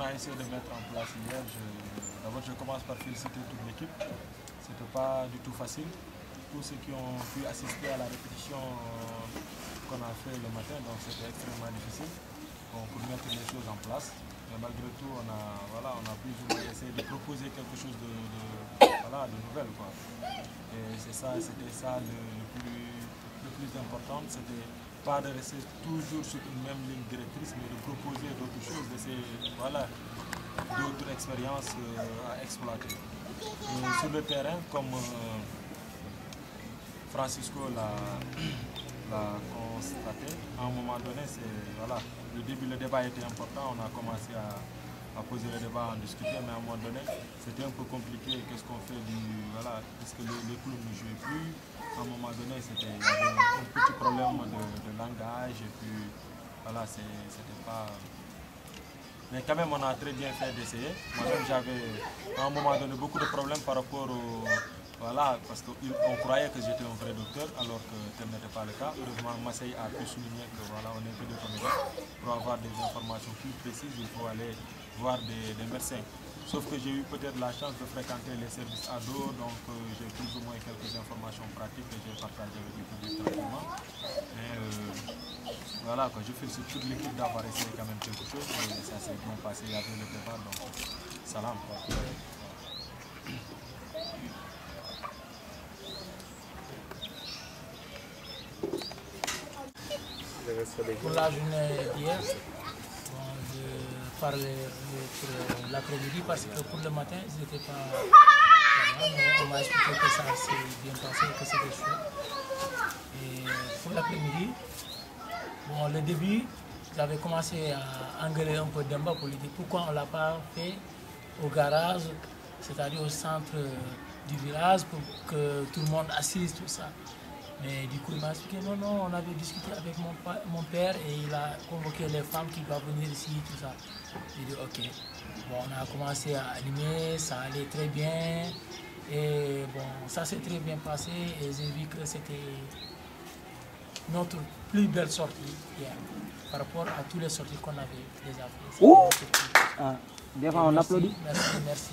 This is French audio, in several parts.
qu'on a essayé de mettre en place hier, d'abord je commence par féliciter toute l'équipe. C'était pas du tout facile. Tous ceux qui ont pu assister à la répétition qu'on a fait le matin, donc c'était extrêmement difficile pour mettre les choses en place. Mais malgré tout, on a plus ou moins essayé de proposer quelque chose de nouvelle, quoi. Et c'était ça le plus important. C'était pas de rester toujours sur une même ligne directrice, mais de proposer d'autres choses, d'essayer d'autres expériences à exploiter. Et sur le terrain, comme Francisco l'a constaté, à un moment donné, le débat était important, on a commencé à poser le débat, à en discuter, mais à un moment donné, c'était un peu compliqué. Qu'est-ce qu'on fait est-ce que les clubs ne jouaient plus? À un moment donné, il y avait un petit problème de langage, et puis voilà, c'était pas... Mais quand même, on a très bien fait d'essayer. Moi-même, j'avais à un moment donné beaucoup de problèmes par rapport au... parce qu'on croyait que j'étais un vrai docteur, alors que tel n'était pas le cas. Heureusement, Marseille a pu souligner que on est que des comédiens. Pour avoir des informations plus précises, il faut aller voir des médecins. Sauf que j'ai eu peut-être la chance de fréquenter les services ados, donc j'ai plus ou moins quelques informations pratiques que j'ai partagées avec le public tranquillement. Mais voilà, je félicite toute l'équipe d'avoir essayé quand même quelque chose, et ça s'est bien passé, il y avait le débat, donc salam, quoi. Pour la journée d'hier, je parlais pour l'après-midi parce que pour le matin, ils n'étaient pas là, mais on m'a expliqué que ça s'est bien passé, que c'était chouette. Et pour l'après-midi, le début, j'avais commencé à engueuler un peu Demba pour lui dire pourquoi on ne l'a pas fait au garage, c'est-à-dire au centre du village, pour que tout le monde assiste, tout ça. Mais du coup, il m'a expliqué, non, on avait discuté avec mon père et il a convoqué les femmes qui doivent venir ici, tout ça. J'ai dit, ok. Bon, on a commencé à animer, ça allait très bien. Et bon, ça s'est très bien passé et j'ai vu que c'était notre plus belle sortie hier par rapport à toutes les sorties qu'on avait déjà faites. Oh bien, on applaudit. Merci.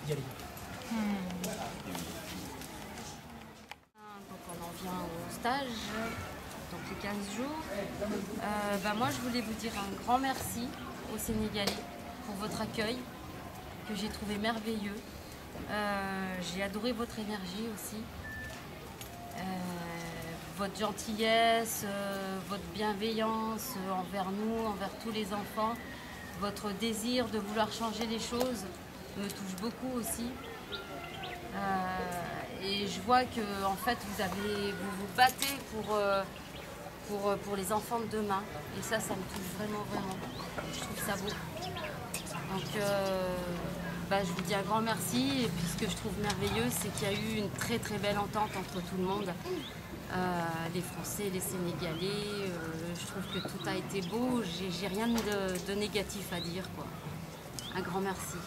Jerry. Donc on en vient au stage, donc les 15 jours. Moi je voulais vous dire un grand merci aux Sénégalais pour votre accueil que j'ai trouvé merveilleux. J'ai adoré votre énergie aussi, votre gentillesse, votre bienveillance envers nous, envers tous les enfants. Votre désir de vouloir changer les choses me touche beaucoup aussi. Et je vois que en fait vous vous battez pour les enfants de demain, et ça me touche vraiment. Je trouve ça beau. Donc je vous dis un grand merci, et puis ce que je trouve merveilleux, c'est qu'il y a eu une très belle entente entre tout le monde, les Français, les Sénégalais. Je trouve que tout a été beau, j'ai rien de négatif à dire, quoi. Un grand merci.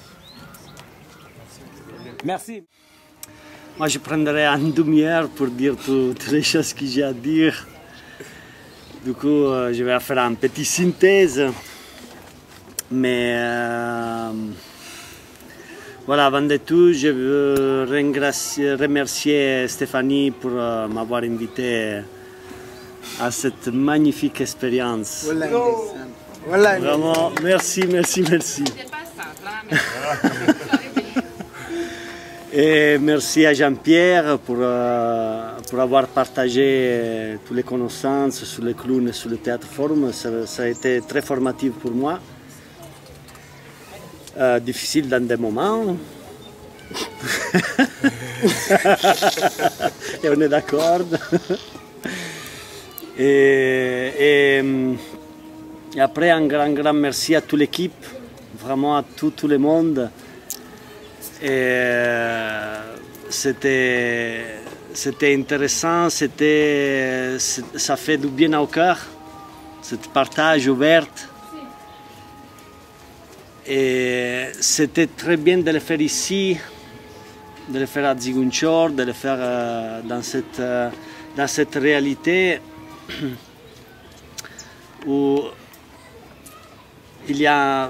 Merci. Moi, je prendrai une demi-heure pour dire toutes les choses que j'ai à dire. Du coup, je vais faire une petite synthèse. Mais voilà, avant de tout, je veux remercier Stéphanie pour m'avoir invité à cette magnifique expérience. Vraiment, merci. C'était pas simple, hein, mais... Et merci à Jean-Pierre pour avoir partagé toutes les connaissances sur les clowns et sur le théâtre forum. Ça a été très formatif pour moi. Difficile dans des moments. Et on est d'accord. Et après, un grand merci à toute l'équipe, vraiment à tout le monde. C'était intéressant, ça fait du bien au cœur, ce partage ouvert. Et c'était très bien de le faire ici, de le faire à Ziguinchor, de le faire dans cette réalité où il y a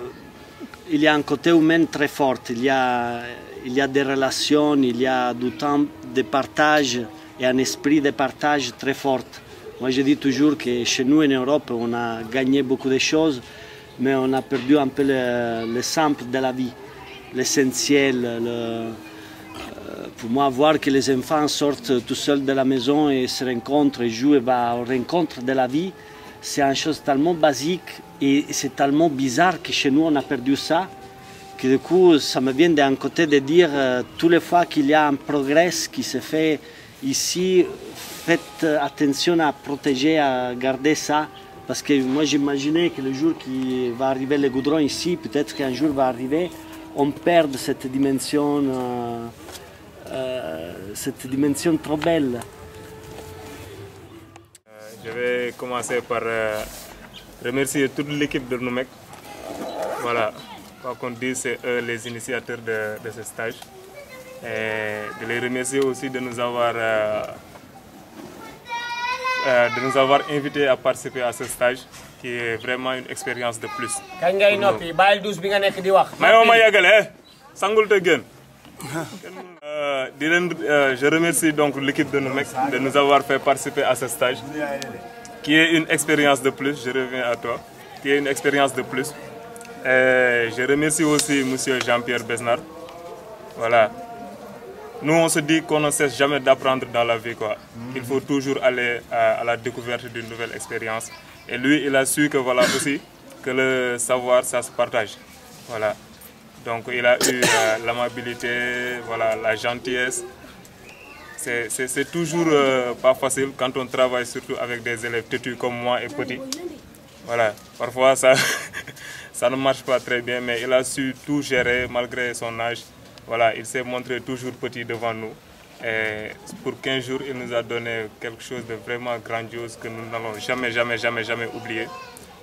un côté humain très fort, il y a des relations, il y a du temps de partage et un esprit de partage très fort. Moi je dis toujours que chez nous en Europe on a gagné beaucoup de choses, mais on a perdu un peu le simple de la vie, l'essentiel. Pour moi, voir que les enfants sortent tout seuls de la maison et se rencontrent et jouent et vont à la rencontre de la vie, c'est une chose tellement basique et c'est tellement bizarre que chez nous on a perdu ça, que du coup ça me vient d'un côté de dire toutes les fois qu'il y a un progrès qui se fait ici, faites attention à protéger, à garder ça, parce que moi j'imaginais que le jour qui va arriver le goudron ici, peut-être qu'un jour va arriver, on perd cette dimension trop belle. Je vais commencer par remercier toute l'équipe de NUMEC. Voilà, quoi qu'on dise, c'est eux les initiateurs de ce stage. Et de les remercier aussi de nous avoir invités à participer à ce stage, qui est vraiment une expérience de plus. Je remercie donc l'équipe de NUMEC de nous avoir fait participer à ce stage, qui est une expérience de plus. Je reviens à toi, qui est une expérience de plus. Je remercie aussi M. Jean-Pierre Besnard. Voilà. Nous, on se dit qu'on ne cesse jamais d'apprendre dans la vie, quoi. Il faut toujours aller à la découverte d'une nouvelle expérience. Et lui, il a su que, voilà, aussi, que le savoir, ça se partage. Voilà. Donc, il a eu l'amabilité, voilà, la gentillesse. C'est toujours pas facile quand on travaille surtout avec des élèves têtus comme moi et petits. Voilà. Parfois, ça ne marche pas très bien, mais il a su tout gérer malgré son âge. Voilà, il s'est montré toujours petit devant nous. Et pour 15 jours, il nous a donné quelque chose de vraiment grandiose que nous n'allons jamais oublier.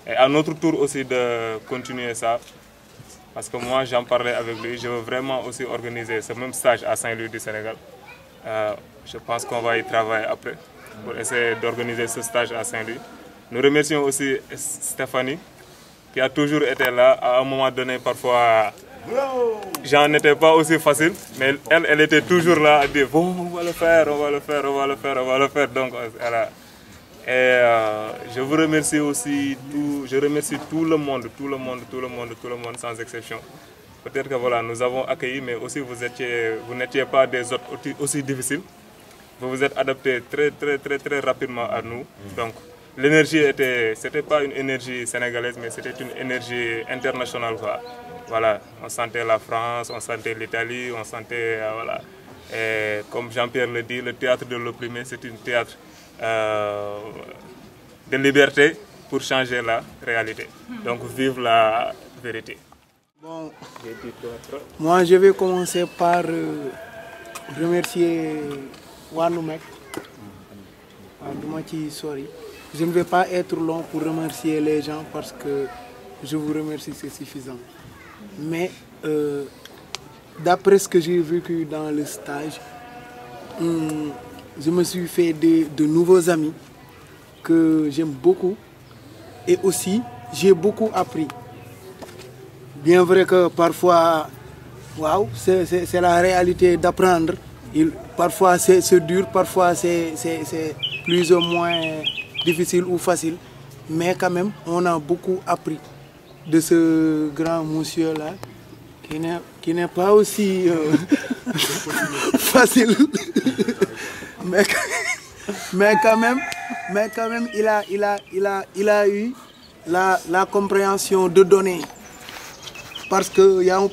Et à notre tour aussi de continuer ça. Parce que moi, j'en parlais avec lui. Je veux vraiment aussi organiser ce même stage à Saint-Louis du Sénégal. Je pense qu'on va y travailler après pour essayer d'organiser ce stage à Saint-Louis. Nous remercions aussi Stéphanie, qui a toujours été là. À un moment donné, parfois, j'en étais pas aussi facile, mais elle était toujours là à dire bon, on va le faire. Donc voilà. Et je vous remercie aussi, je remercie tout le monde, sans exception. Peut-être que voilà, nous avons accueilli, mais aussi vous n'étiez pas des autres aussi difficiles. Vous vous êtes adaptés très rapidement à nous. Donc l'énergie c'était pas une énergie sénégalaise, mais c'était une énergie internationale, quoi. Voilà, on sentait la France, on sentait l'Italie, on sentait, voilà. Et comme Jean-Pierre le dit, le théâtre de l'opprimé, c'est un théâtre de liberté pour changer la réalité. Donc vive la vérité. Bon, moi je vais commencer par remercier NUMEC. Je ne vais pas être long pour remercier les gens parce que je vous remercie, c'est suffisant. Mais d'après ce que j'ai vécu dans le stage, je me suis fait de nouveaux amis que j'aime beaucoup et aussi j'ai beaucoup appris. Bien vrai que parfois, waouh, c'est la réalité d'apprendre. Parfois c'est dur, parfois c'est plus ou moins difficile ou facile, mais quand même on a beaucoup appris de ce grand monsieur-là, qui n'est pas aussi facile, mais quand même il a eu la compréhension de donner, parce qu'il y a un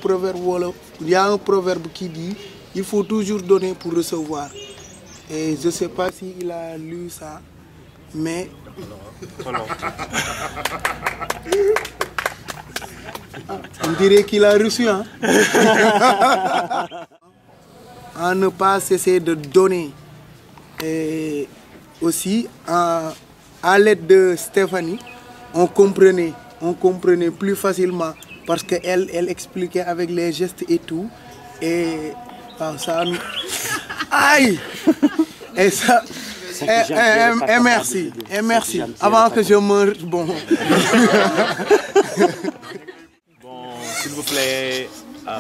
proverbe qui dit il faut toujours donner pour recevoir, et je ne sais pas s'il a lu ça, mais on dirait qu'il a reçu, hein. À ne pas cesser de donner. Et aussi, à l'aide de Stéphanie, on comprenait plus facilement parce qu'elle expliquait avec les gestes et tout. Et ça nous... Aïe! Et ça... Et merci. Avant que je meure, bon... vous plaît,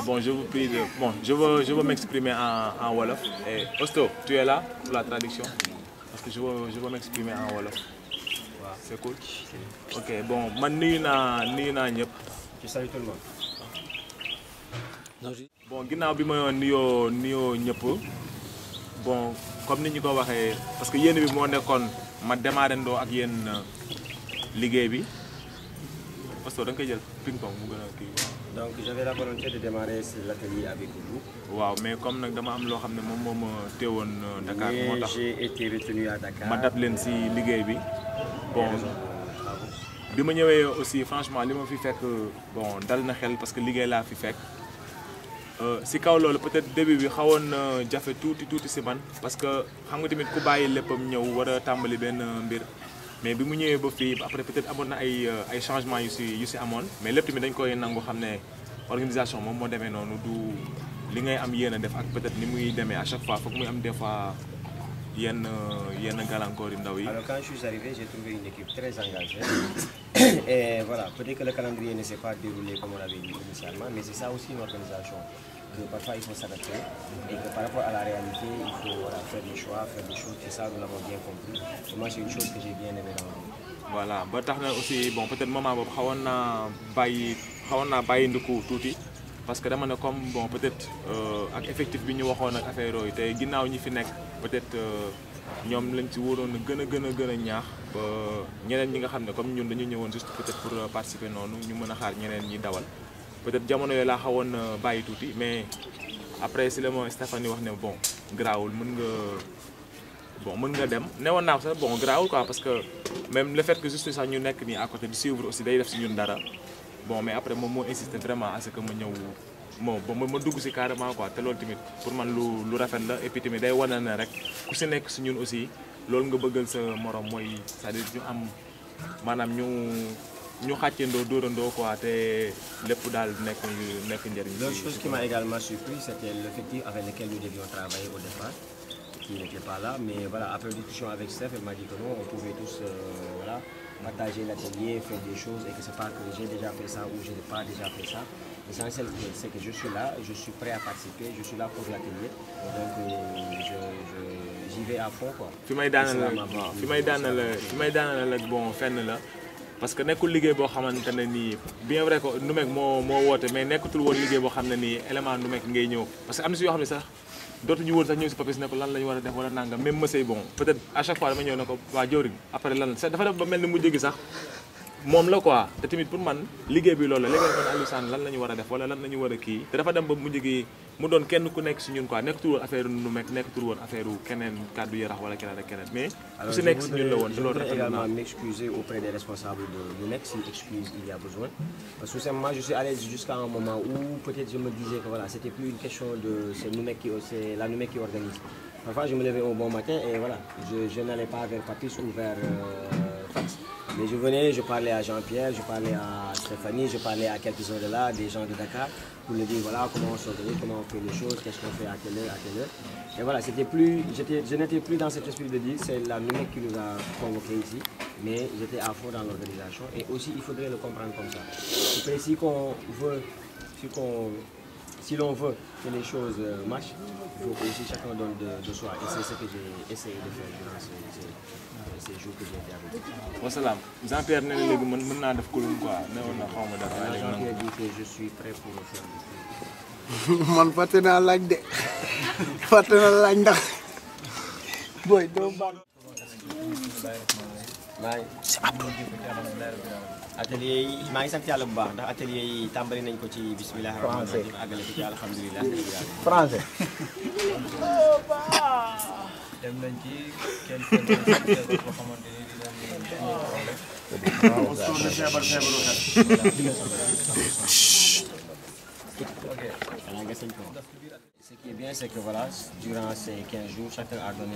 bon, je vous prie de... Bon, je veux m'exprimer en Wolof. Et Osto, tu es là pour la traduction? Parce que je veux m'exprimer en Wolof. C'est cool? Ok, bon, man nuyu naa ñëpp. Tu salues tout le monde. Bon, ginnaaw bi ma nuyoo ñëpp. Bon, comme ni ñu ko waxee, parce que yéen bi moo nekkoon ma démarré ndoo ak yéen liggéey bi. Osto da nga koy jël ping-pong mu gën a kii. Donc j'avais la volonté de démarrer l'atelier avec vous. Waaw, mais comme nag dama am loo xam ne moom moo ma teewoon Dakar moo tax. J'ai été retenu à Dakar. Ma dab leen si liggéey bi. Bon, bi ma ñëwee aussi franchement li ma fi fekk bon dal na xel parce que liggéey laa fi fekk. Si kaw loolu peut-être début bi xawoon na jafe tuuti si man parce que xam nga tamit ku bàyyi léppam ñëw war a tàmbali benn mbir. Mais bi mu ñëwee ba fii après peut-être amoon na ay changements yu si amoon mais lépp tamit dañ koy nangu xam ne organisation moom moo demee noonu du li ngay am yéen a def ak peut-être ni muy demee à chaque fois foog muy am des fois yenn gàllankoor yu ndaw yi. Alors quand je suis arrivé, j'ai trouvé une équipe très engagée. Et voilà, peut-être que le calendrier ne s'est pas déroulé comme on l'avait dit initialement, mais c'est ça aussi une organisation. Parfois il faut s'adapter et que par rapport à la réalité, il faut voilà, faire des choix, faire des choses, et ça nous l'avons bien compris. Et moi c'est une chose que j'ai bien aimé dans la vie. Voilà, ba tax na aussi bon peut-être moment boobu xawoon naa bàyyi nduku tuuti parce que dama ne comme bon peut-être ak effectif bi ñu waxoon ak affaire yooyu te ginnaaw ñi fi nekk peut-être ñoom lañ ci waroon a gën a ñaax ba ñeneen ñi nga xam ne comme ñun dañu ñëwoon juste peut-être pour participer noonu ñu mën a xaar ñeneen ñi dawal. Peut-être jamono yooyu laa xawoon bàyyi tuuti mais après si la ma Stéphanie wax ne bon garaawul mën nga dem newoon naa ko sax bon garaawul quoi parce que même le fait que juste sax ñu nekk nii à côté di suivre aussi day def si ñun dara bon mais après moom moo insisté vraiment à ce que ma ñëw ma dugg si carrément quoi te loolu tamit pour man lu rafet la et puis tamit day wane ne rek ku si nekk si ñun aussi loolu nga bëggal sa morom mooy c'est-à-dire ñu am maanaam ñu xàccandoo dóorandoo quoi te lépp daal nekk njëriñ. L'autre chose qui m'a également surpris, c'était l'effectif avec lequel nous devions travailler au départ, qui n'était pas là, mais voilà, après discussion avec Steph, elle m'a dit que non, on pouvait tous voilà, partager l'atelier, faire des choses, et que c'est pas que j'ai déjà fait ça ou je n'ai pas déjà fait ça. L'essentiel, c'est que je suis là, je suis prêt à participer, je suis là pour l'atelier, donc j'y vais à fond quoi. Fi may daanal ak bon fenn la. Parce que nekkul liggéey boo xamante ne nii bien vrai que Numek moo woote mais nekkatul woon liggéey boo xam ne nii élément Numek ngay ñëw parce que am na si yoo xam ne sax dootuñu woon sax ñëw si Papis ne ko lan la ñu war a def wala nangam même monsieur bon peut-être à chaque fois dama ñëw ne ko waa jawriñ après lan dafa def ba mel ni mujj gi sax moom la quoi te tamit pour man liggéey bi loolu la léegi man Aliou Sane lan la ñu war a def wala lan la ñu war a kii te dafa dem ba mujj gi mu doon kenn ku nekk si ñun quoi nekkatul woon affaire Numek nekkatul woon affaire keneen kàddu yarax wala keneen ak keneen mais ku si nekk si ñun la woon te loolu rafetlu naa. Je voudrais également m'excuser auprès des responsables de Numek si excuse il y a besoin parce que moi je suis allé jusqu'à un moment où peut-être je me disais que voilà c'était plus une question de c'est la Numek qui organise. Parfois je me levais au bon matin et voilà je n'allais pas vers Papis ou vers Fax. Mais je venais, je parlais à Jean-Pierre, je parlais à Stéphanie, je parlais à quelques-uns de là, des gens de Dakar, pour leur dire voilà comment on s'organise, comment on fait les choses, qu'est-ce qu'on fait à telle heure, à telle heure. Et voilà, je n'étais plus dans cet esprit de dire c'est la Numek qui nous a convoqués ici, mais j'étais à fond dans l'organisation et aussi il faudrait le comprendre comme ça. Et si l'on veut que les choses marchent, il faut que aussi chacun donne de soi. Et c'est ce que j'ai essayé de faire durant ces jours que j'ai été avec vous. Wasalaam Jean-Pierre nee na léegi mën naa def column quoi newoon na xaw ma dara. Jean-Pierre dit que je suis prêt pour faire du coup. Man fàtte naa laaj de fàtte naa laaj ndax booy doo baax. Atelier yi maa ngi sant yàlla bu baax ndax atelier yi tàmbali nañ ko ci bismillah rahmaan rahim àggale ko ci alhamdulilah. Français. dem nañ ci quelques boo xamante ni Ce qui est bien, c'est que voilà, durant ces 15 jours, chacun a donné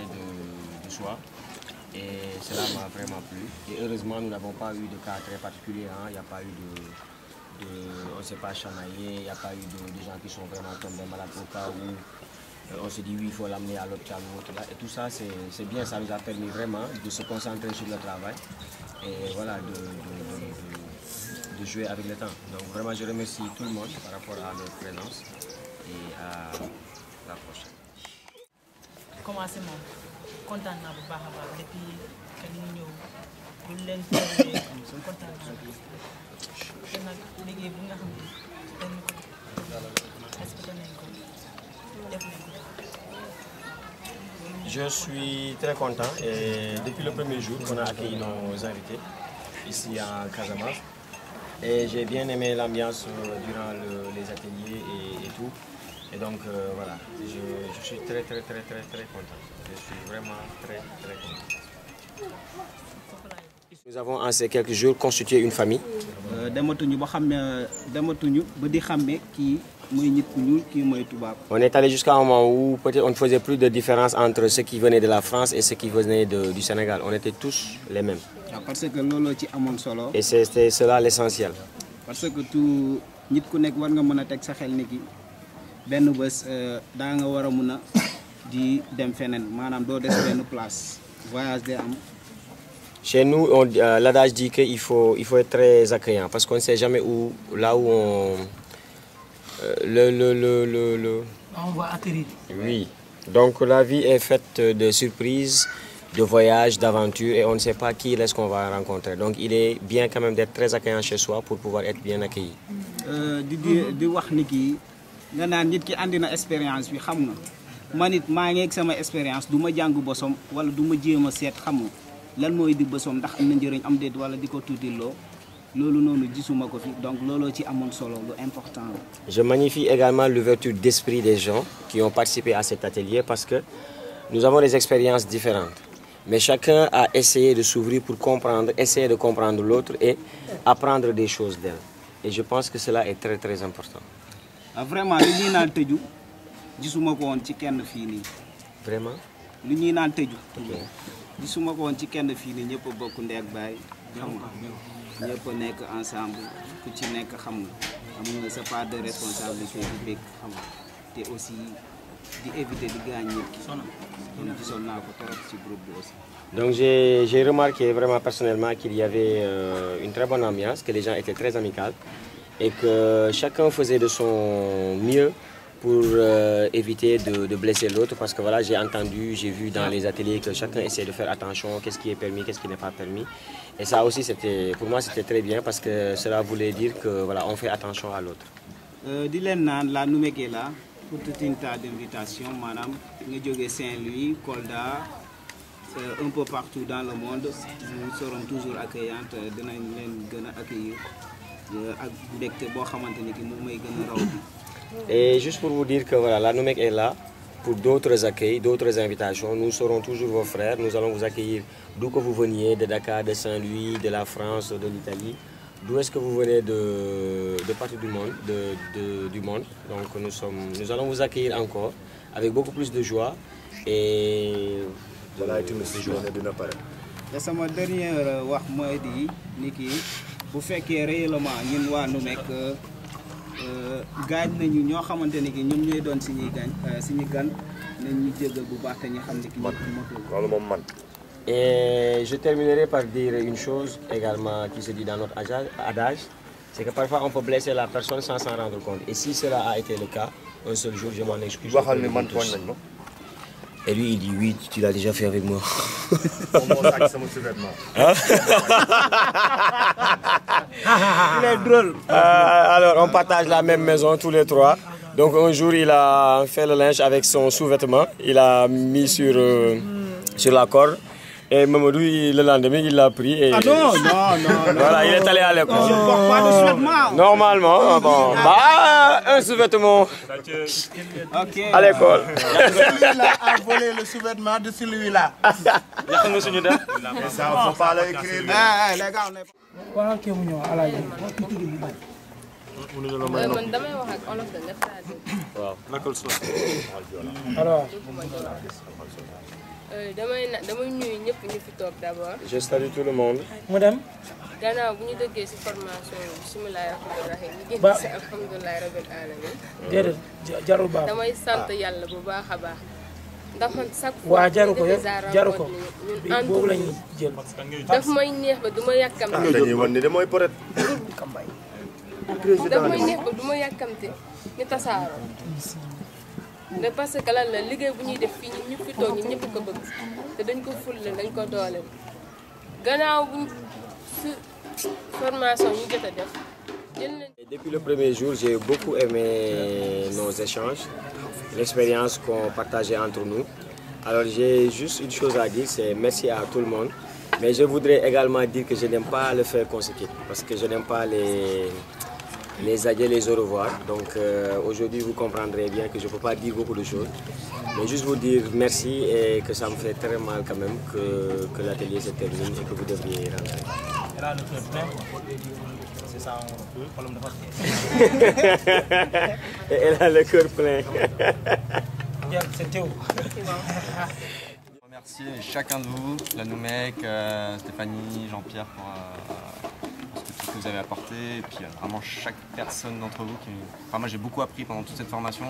de soi. Et cela m'a vraiment plu. Et heureusement, nous n'avons pas eu de cas très particuliers. Il n'y a pas eu on ne s'est pas chamaillé, il n'y a pas eu de gens qui sont vraiment tombés malades au cas où on se dit oui, il faut l'amener à l'hôpital ou autre. Et tout ça, c'est bien, ça nous a permis vraiment de se concentrer sur le travail et voilà, de de jouer avec le temps. Donc vraiment, je remercie tout le monde par rapport à leur présence et à la prochaine. Commencé moom kontaan naa bu baax a baax depuis que ñu ñëw bu leen teewee kontaan naa te nag liggéey bi nga xam ne dañ ko respecté nañ ko def nañ ko. Je suis très content et depuis le premier jour qu'on a accueilli nos invités ici à Casamance et j'ai bien aimé l'ambiance durant les ateliers et tout. Et donc voilà, je suis très content. Je suis vraiment très content. Nous avons en ces quelques jours constitué une famille. On est allé jusqu'à un moment où peut-être on ne faisait plus de différence entre ceux qui venaient de la France et ceux qui venaient du Sénégal. On était tous les mêmes. Et c'était cela l'essentiel. Parce que tout nit ku nek war nga mëna tek sa xel niki benn bëss da nga wara mëna di dem fenen manam do dess benn place voyage day am. Chez nous, l'adage dit qu'il faut être très accueillant parce qu'on ne sait jamais là où on on va atterrir. Oui. Donc la vie est faite de surprises, de voyages, d'aventures et on ne sait pas qui est-ce qu'on va rencontrer. Donc il est bien quand même d'être très accueillant chez soi pour pouvoir être bien accueilli. di wax ni ki nga naan nit ki andi na expérience bi xam nga man it maa ngi ak sama expérience du ma jàng bosom wala du ma jéem a seet xam nga lan mooy di bosom ndax am na njëriñ am déet wala di ko tuutiloo loolu noonu gisuma ko fi donc looloo ci amoon solo lu important. Je magnifie également l'ouverture d'esprit des gens qui ont participé à cet atelier parce que nous avons des expériences différentes. Mais chacun a essayé de s'ouvrir pour comprendre, essayer de comprendre l'autre et apprendre des choses d'elle. Et je pense que cela est très important. Vraiment, li ñuy naan tëju gisuma ko woon ci kenn fii nii. Vraiment? Li ñuy naan tëju. gisuma ko woon ci kenn fii nii ñëpp a bokk ndey ak baay xam nga ñëpp a nekk ensemble ku ci nekk xam nga am nga sa part de responsabilité bu bëgg xam nga te aussi di éviter di gaañ nit ki. Gisoon naa ko trop ci groupe bi aussi. Donc j'ai remarqué vraiment personnellement qu'il y avait une très bonne ambiance, que les gens étaient très amicaux et que chacun faisait de son mieux pour éviter de blesser l'autre parce que voilà, j'ai entendu, j'ai vu dans les ateliers que chacun essayait de faire attention, qu'est-ce qui est permis, qu'est-ce qui n'est pas permis. Et ça aussi, pour moi, c'était très bien parce que cela voulait dire que voilà, on fait attention à l'autre. La Noumék est là pour tout un tas d'invitations, madame. Nous sommes Saint-Louis, Kolda, un peu partout dans le monde. Nous serons toujours accueillantes, accueillir. Et juste pour vous dire que voilà, la Noumék est là pour d'autres accueils, d'autres invitations. Nous serons toujours vos frères. Nous allons vous accueillir d'où que vous veniez, de Dakar, de Saint-Louis, de la France, de l'Italie. D'où est-ce que vous venez de partout du monde, du monde. Donc nous allons vous accueillir encore avec beaucoup plus de joie et voilà, tu me suis journée de Napara. Et ça m'a dernier wax moy di niki bu fekkee réellement ñun waa Noumék gaañ nañu ñoo xamante ni ki ñoom ñooy doon suñuy gan nañ ñu jéggal bu baax te ñu xam ne ki loolu moom man. Et je terminerai par dire une chose également qui se dit dans notre adage, c'est que parfois on peut blesser la personne sans s'en rendre compte. Et si cela a été le cas, un seul jour, je m'en excuse. Et lui, il dit oui, tu l'as déjà fait avec moi. Il est drôle. Alors, on partage la même maison tous les trois. Donc un jour, il a fait le linge avec son sous-vêtement. Il a mis sur la corde. Et Mamadou, le lendemain, il l'a pris. Et... Ah non. Voilà, il est allé à l'école. Je ne porte pas de sous-vêtement. Normalement, bon. Bah, un sous-vêtement. Ok. À l'école. Celui-là a volé le sous-vêtement de celui-là. Ça, il ne faut pas l'écrire. Les gars, on est... man damay wax ak olof da nga traduire. Waaw nakal so. Alors damay nuyu ñëpp ñu fi toog d'abord. Je salue tout le monde. Madame. Gannaaw bu ñu dëggee ci formation bi bismillahir rahmanir rahim ñu génn ci alhamdulillahi rabbil alamin. Déedéet jarul baax. damay sant yàlla bu baax a baax ndax man chaque fois waa jaru ko ñun ànd lañu jël daf may neex ba duma yàkkamte dañuy wan ni de mooy peut-être daf may neex ba duma yàkkamte ñu tasaaroo de parce que lan la liggéey bu ñuy def fii ñun ñëpp fi toog ñun ñëpp ko bëgg te dañ ko fulle dañ ko dooleel gannaaw bu formation ñu jot a def jël nañ. Depuis le premier jour, j'ai beaucoup aimé nos échanges, l'expérience qu'on partageait entre nous. Alors j'ai juste une chose à dire, c'est merci à tout le monde. Mais je voudrais également dire que je n'aime pas le faire consécutif, parce que je n'aime pas les adieux, les au revoir. Donc aujourd'hui, vous comprendrez bien que je ne peux pas dire beaucoup de choses. Mais juste vous dire merci et que ça me fait très mal quand même que l'atelier se termine et que vous devriez rentrer. Elle a le cœur plein, quoi. C'est ça, problème de Et elle a le cœur plein. C'est Théo. Remercier chacun de vous, la Noumec, Stéphanie, Jean-Pierre pour tout ce que vous avez apporté. Et puis vraiment chaque personne d'entre vous qui... Enfin, moi j'ai beaucoup appris pendant toute cette formation.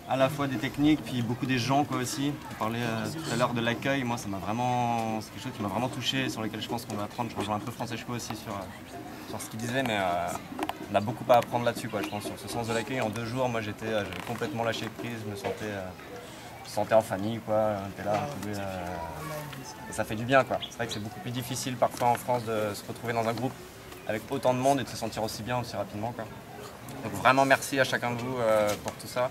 À la fois des techniques, puis beaucoup des gens quoi aussi. On parlait tout à l'heure de l'accueil, moi ça m'a vraiment... C'est quelque chose qui m'a vraiment touché, sur lequel je pense qu'on va apprendre. Je rejoins un peu Francesco aussi sur ce qu'il disait, mais on a beaucoup à apprendre là-dessus, quoi. Je pense sur ce sens de l'accueil. En 2 jours, moi j'avais complètement lâché prise, je me sentais en famille, quoi. On était là, on pouvait, et ça fait du bien, quoi. C'est vrai que c'est beaucoup plus difficile parfois en France de se retrouver dans un groupe avec autant de monde et de se sentir aussi bien, aussi rapidement, quoi. Donc vraiment merci à chacun de vous pour tout ça.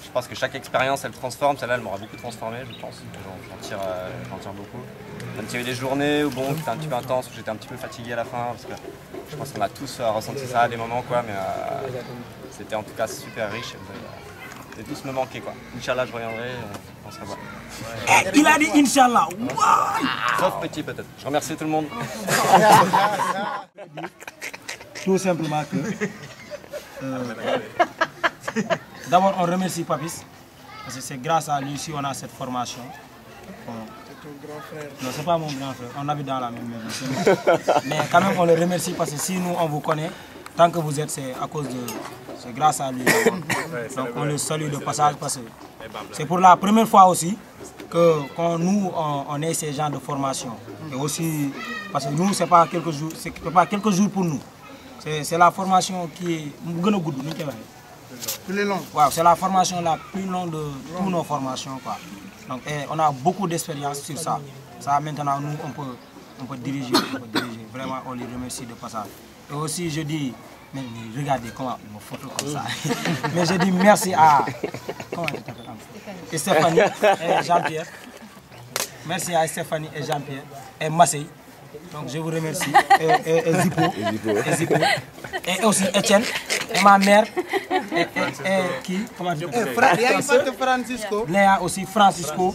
Je pense que chaque expérience elle transforme, celle-là elle m'aura beaucoup transformé, je pense. J'en tire beaucoup. Même s'il y a eu des journées où bon, qui étaient un petit peu intenses, où j'étais un petit peu fatigué à la fin, parce que je pense qu'on a tous ressenti ça à des moments, quoi, mais c'était en tout cas super riche. Vous allez tous me manquer, quoi. Inch'Allah, je reviendrai, on se revoit. Il a dit Inch'Allah. Sauf petit peut-être. Je remercie tout le monde. Tout simplement que... D'abord, on remercie Papis, parce que c'est grâce à lui si on a cette formation. Bon. C'est ton grand frère. Non, c'est pas mon grand frère, on habite dans la même maison. Mais quand même, on le remercie parce que si nous, on vous connaît, tant que vous êtes, c'est à cause de... C'est grâce à lui. Donc on le salue de passage parce que c'est pour la première fois aussi que nous, on ait ces genres de formation. Et aussi, parce que nous, c'est pas quelques jours pour nous. C'est la formation qui est plus longue. Wow, c'est la formation la plus longue de toutes nos formations, quoi. Donc on a beaucoup d'expérience sur ça. Ça maintenant nous on peut diriger. Vraiment on les remercie de passage. Et aussi je dis, mais regardez comment il me photo comme ça. Mais je dis merci à comment tu t'appelles, Stéphanie et Jean-Pierre. Merci à Stéphanie et Jean-Pierre et Massey. Donc je vous remercie. Et Zippo. Et aussi Etienne. Et ma mère. Et qui? Comment tu t'appelles? Francisco. Léa aussi, Francisco.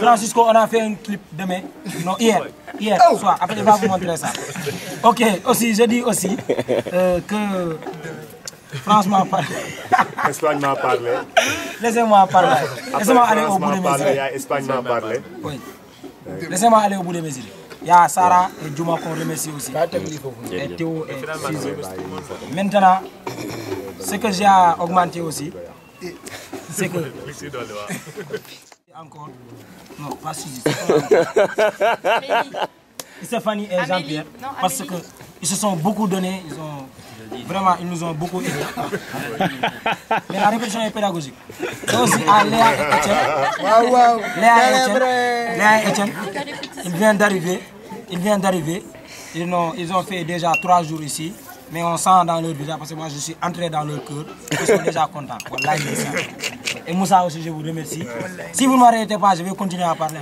Francisco, on a fait un clip demain. Non, hier soir. Après, je vais vous montrer ça. Ok, aussi, je dis aussi que France m'a parlé. Espagne m'a parlé. Laissez-moi parler. Laissez-moi aller au bout de mes idées. Espagne m'a parlé. Oui. Laissez-moi aller au bout de mes idées. Il y a Sarah et Djouma qu'on remercie aussi. Et Théo et Suzy. Maintenant, ce que j'ai augmenté aussi, c'est que... Encore... Non, pas Suzy. Stéphanie et Jean-Pierre. Parce qu'ils se sont beaucoup donnés. Vraiment, ils nous ont beaucoup aidés. Mais la répétition est pédagogique. Et aussi à Léa et Etienne. Léa et Etienne. Il vient d'arriver. Ils ont fait déjà 3 jours ici. Mais on sent dans leur visage, parce que moi je suis entré dans leur cœur. Ils sont déjà contents. Voilà, et Moussa aussi, je vous remercie. Si vous ne m'arrêtez pas, je vais continuer à parler.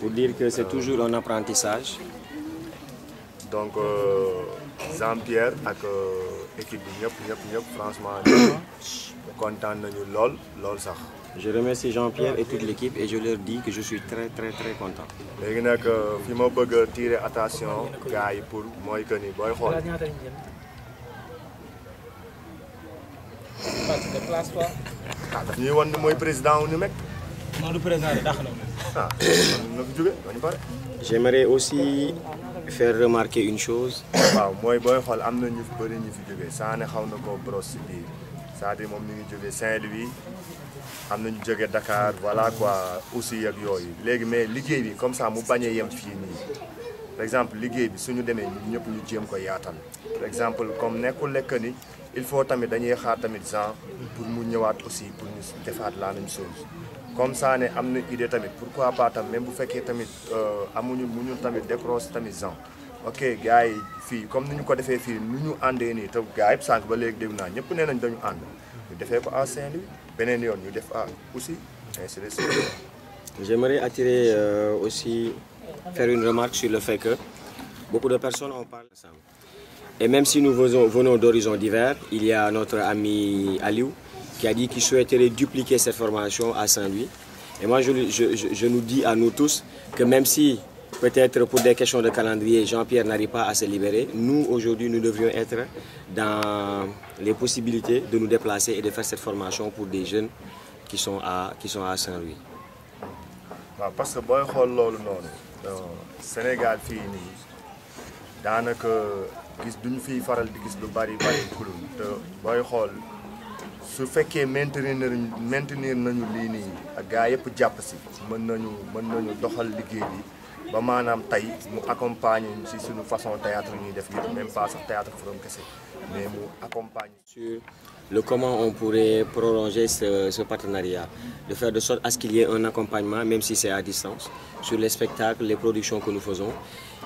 Pour dire que c'est toujours un apprentissage. Donc Jean-Pierre avec l'équipe franchement content nañu lool sax. Je remercie Jean-Pierre et toute l'équipe et je leur dis que je suis très content. Léegi nag fi ma bëgg tirer attention gars yi pour mooy que ni booy xool. daf ñuy wan ni mooy président wu Numek. Non, le président est d'accord. J'aimerais aussi faire remarquer une chose. waaw mooy booy xool am na ñu fi bëri ñu fi jógee Sané xaw na koo brosse si biir c'est-à-dire moom mi ngi jógee Saint-Louis am na ñu jógee Dakar voilà quoi aussi ak yooyu léegi mais liggéey bi comme ça mu bañ a yem fii nii par exemple liggéey bi suñu demee ñun ñëpp ñu jéem ko yaatal par exemple comme nekkul lekk ni il faut tamit dañuy xaar tamit genre pour mu ñëwaat aussi pour ñu defaat la même chose comme ça ne am na idée tamit pourquoi pas tam même bu fekkee tamit amuñu muñu tamit décrocher tamit genre ok gars yi fii comme ni ñu ko defee fii nu ñu àndee nii te gars yi sànq ba léegi dégg naa ñëpp nee nañ dañu ànd ñu defee ko à Saint-Louis beneen yoon ñu def aussi ainsi de suite. J'aimerais attirer aussi, faire une remarque sur le fait que beaucoup de personnes en parlent ensemble. Et même si nous venons d'horizons divers, il y a notre ami Aliou qui a dit qu'il souhaiterait dupliquer cette formation à Saint-Louis. Et moi, je nous dis à nous tous que même si, peut-être pour des questions de calendrier, Jean-Pierre n'arrive pas à se libérer, nous, aujourd'hui, nous devrions être dans les possibilités de nous déplacer et de faire cette formation pour des jeunes qui sont à Saint-Louis. Parce que booy xool loolu noonu Sénégal fii nii daanaka gis duñu fiy faral di gis lu bari kulum te booy xool su fekkee maintenir nañu lii nii ak gaa yëpp jàpp si mën nañu doxal liggéey bi ba maanaam tey mu accompagner si suñu façon théâtre ñuy def yëpp même pas sax théâtre from kese mais mu accompagner. Sur le comment on pourrait prolonger ce partenariat, de faire de sorte à ce qu'il y ait un accompagnement, même si c'est à distance, sur les spectacles, les productions que nous faisons,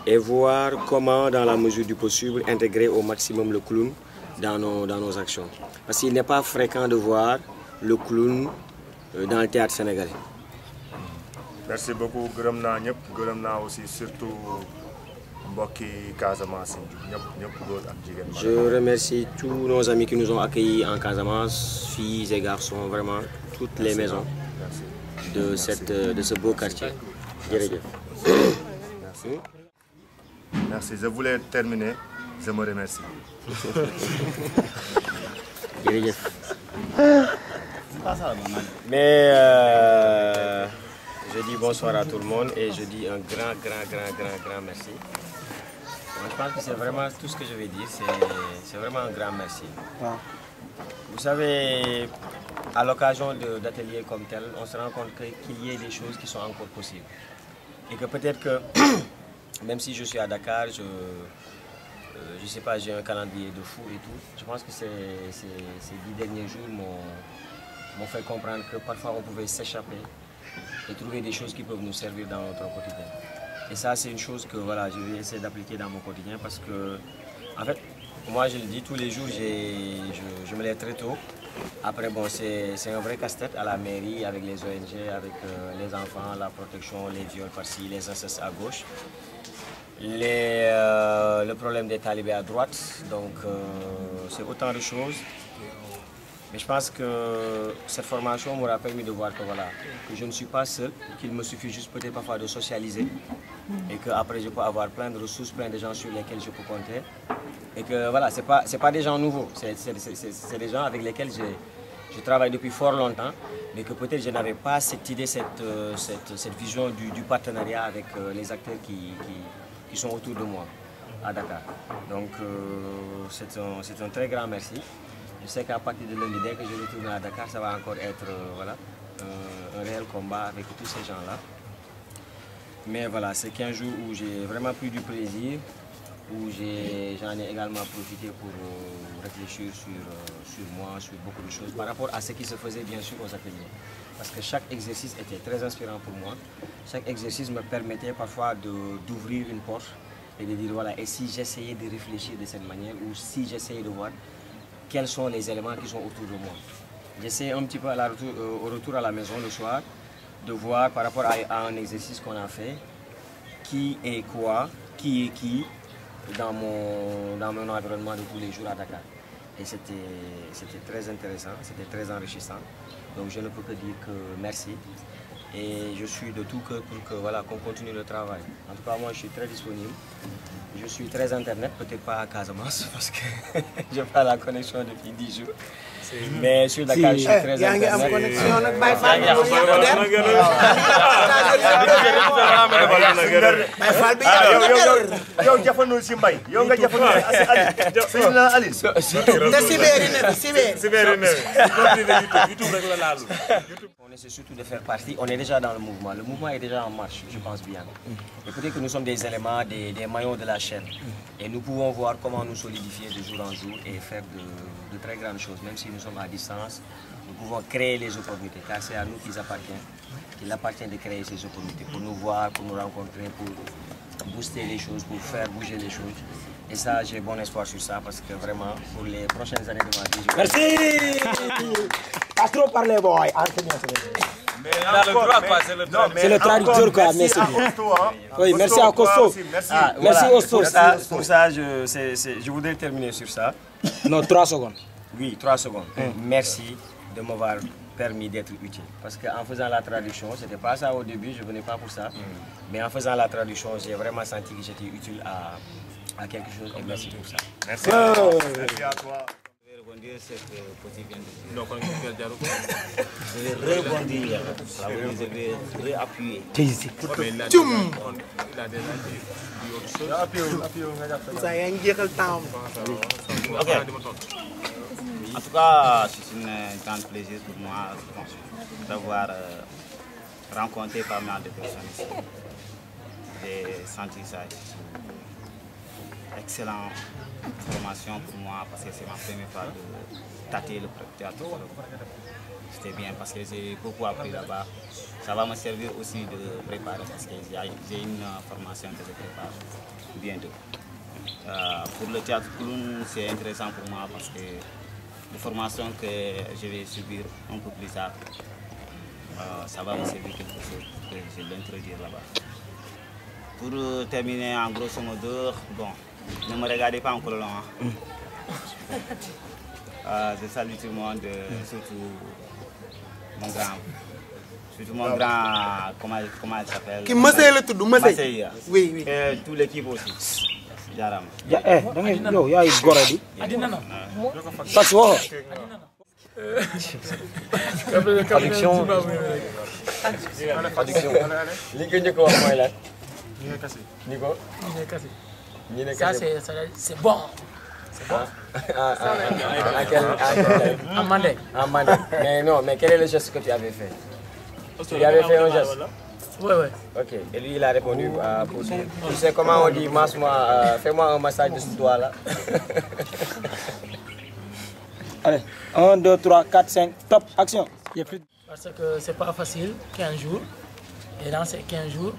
et voir comment, dans la mesure du possible, intégrer au maximum le clown dans nos actions. Parce qu'il n'est pas fréquent de voir le clown dans le théâtre sénégalais. Merci beaucoup, gërëm naa ñëpp, gërëm naa aussi surtout mbokki Casamance ñëpp góor ak jigéen. Je remercie tous nos amis qui nous ont accueillis en Casamance, filles et garçons, vraiment toutes les maisons de ce beau quartier. Merci. Merci. Je voulais terminer. Je me remercie. Mais je dis bonsoir à tout le monde et je dis un grand merci. Moi, je pense que c'est vraiment tout ce que je vais dire, c'est vraiment un grand merci. Vous savez, à l'occasion d'ateliers comme tel, on se rend compte qu'il y a des choses qui sont encore possibles. Et que peut-être que, même si je suis à Dakar, je sais pas, j'ai un calendrier de fou et tout, je pense que ces 10 derniers jours m'ont fait comprendre que parfois on pouvait s'échapper et trouver des choses qui peuvent nous servir dans notre quotidien. Et ça, c'est une chose que voilà, je vais essayer d'appliquer dans mon quotidien parce que, en fait, moi je le dis, tous les jours, je me lève très tôt. Après, bon, c'est un vrai casse-tête à la mairie, avec les ONG, avec les enfants, la protection, les viols par-ci, les incestes à gauche. Le problème des talibés à droite, donc c'est autant de choses. Mais je pense que cette formation m'aura permis de voir que, voilà, que je ne suis pas seul, qu'il me suffit juste peut-être parfois de socialiser et qu'après je peux avoir plein de ressources, plein de gens sur lesquels je peux compter. Et que voilà, c'est pas des gens nouveaux, c'est des gens avec lesquels je travaille depuis fort longtemps, mais que peut-être je n'avais pas cette idée, cette vision du partenariat avec les acteurs qui sont autour de moi à Dakar. Donc c'est un très grand merci. Je sais qu'à partir de lundi, dès que je retourne à Dakar, ça va encore être voilà, un réel combat avec tous ces gens-là. Mais voilà, c'est 15 jours où j'ai vraiment pris du plaisir, où j'en ai également profité pour réfléchir sur moi, sur beaucoup de choses, par rapport à ce qui se faisait bien sûr aux ateliers. Parce que chaque exercice était très inspirant pour moi. Chaque exercice me permettait parfois d'ouvrir une porte et de dire voilà, et si j'essayais de réfléchir de cette manière, ou si j'essayais de voir quels sont les éléments qui sont autour de moi. J'essaie un petit peu au retour à la maison le soir de voir par rapport à un exercice qu'on a fait, qui est quoi, qui est qui dans mon environnement de tous les jours à Dakar. Et c'était très intéressant, c'était très enrichissant. Donc je ne peux que dire que merci. Et je suis de tout cœur pour que voilà, qu'on continue le travail. En tout cas, moi je suis très disponible. Je suis très internet, peut-être pas à Casamance parce que je n'ai pas la connexion depuis 10 jours. Mais sur Dakar, je suis très intéressé. On essaie surtout de faire partie, on est déjà dans le mouvement. Le mouvement est déjà en marche, je pense bien. Et peut-être que nous sommes des éléments, des maillons de la chaîne. Et nous pouvons voir comment nous solidifier de jour en jour et faire de très grandes choses. Même si nous sommes à distance, nous pouvons créer les opportunités. Car c'est à nous qu'il appartient de créer ces opportunités. Pour nous voir, pour nous rencontrer, pour booster les choses, pour faire bouger les choses. Et ça, j'ai bon espoir sur ça parce que vraiment, pour les prochaines années de ma vie... Merci. Pas trop parler, boy. C'est le traducteur quoi, merci. Oui, merci à Costo. Merci Osto. Pour ça, je voudrais terminer sur ça. Non, 3 secondes. Oui, 3 secondes. Merci de m'avoir permis d'être utile. Parce qu'en faisant la traduction, c'était pas ça au début, je venais pas pour ça. Mais en faisant la traduction, j'ai vraiment senti que j'étais utile à quelque chose et merci pour ça. Merci. Merci à toi. Je vais rebondir sur ce que Poti vient de dire. Donc, Je vais rebondir, je vais réappuyer. Il a déjà dit autre chose. Ok. En tout cas, c'est un grand plaisir pour moi d'avoir rencontré pas mal de personnes ici. J'ai senti ça ici. Excellente formation pour moi parce que c'est ma première fois de tâter le théâtre. C'était bien parce que j'ai beaucoup appris là-bas. Ça va me servir aussi de préparer parce que j'ai une formation que je prépare bientôt. Pour le théâtre clown, c'est intéressant pour moi parce que la formation que je vais subir un peu plus tard, ça va me servir quelque chose que je vais l'introduire là-bas. Pour terminer en grosso modo, bon, ne me regardez pas en collant. Je salue tout le monde, surtout mon grand, comment il s'appelle? Qui Massé le tout, Massé. Oui, oui. Et toute l'équipe aussi. Jaram. Yo, il y a une goradi. Ça se voit. Traduction. Ça, c'est bon. C'est bon. Amandé. Mais non, mais quel est le geste que tu avais fait? Tu avais fait un geste? Oui, oui. Ok, et lui il a répondu pour dire, tu sais comment on dit, masse-moi, fais-moi un massage de ce doigt là. Allez, 1, 2, 3, 4, 5, top, action. Parce que c'est pas facile, 15 jours. Et dans ces 15 jours,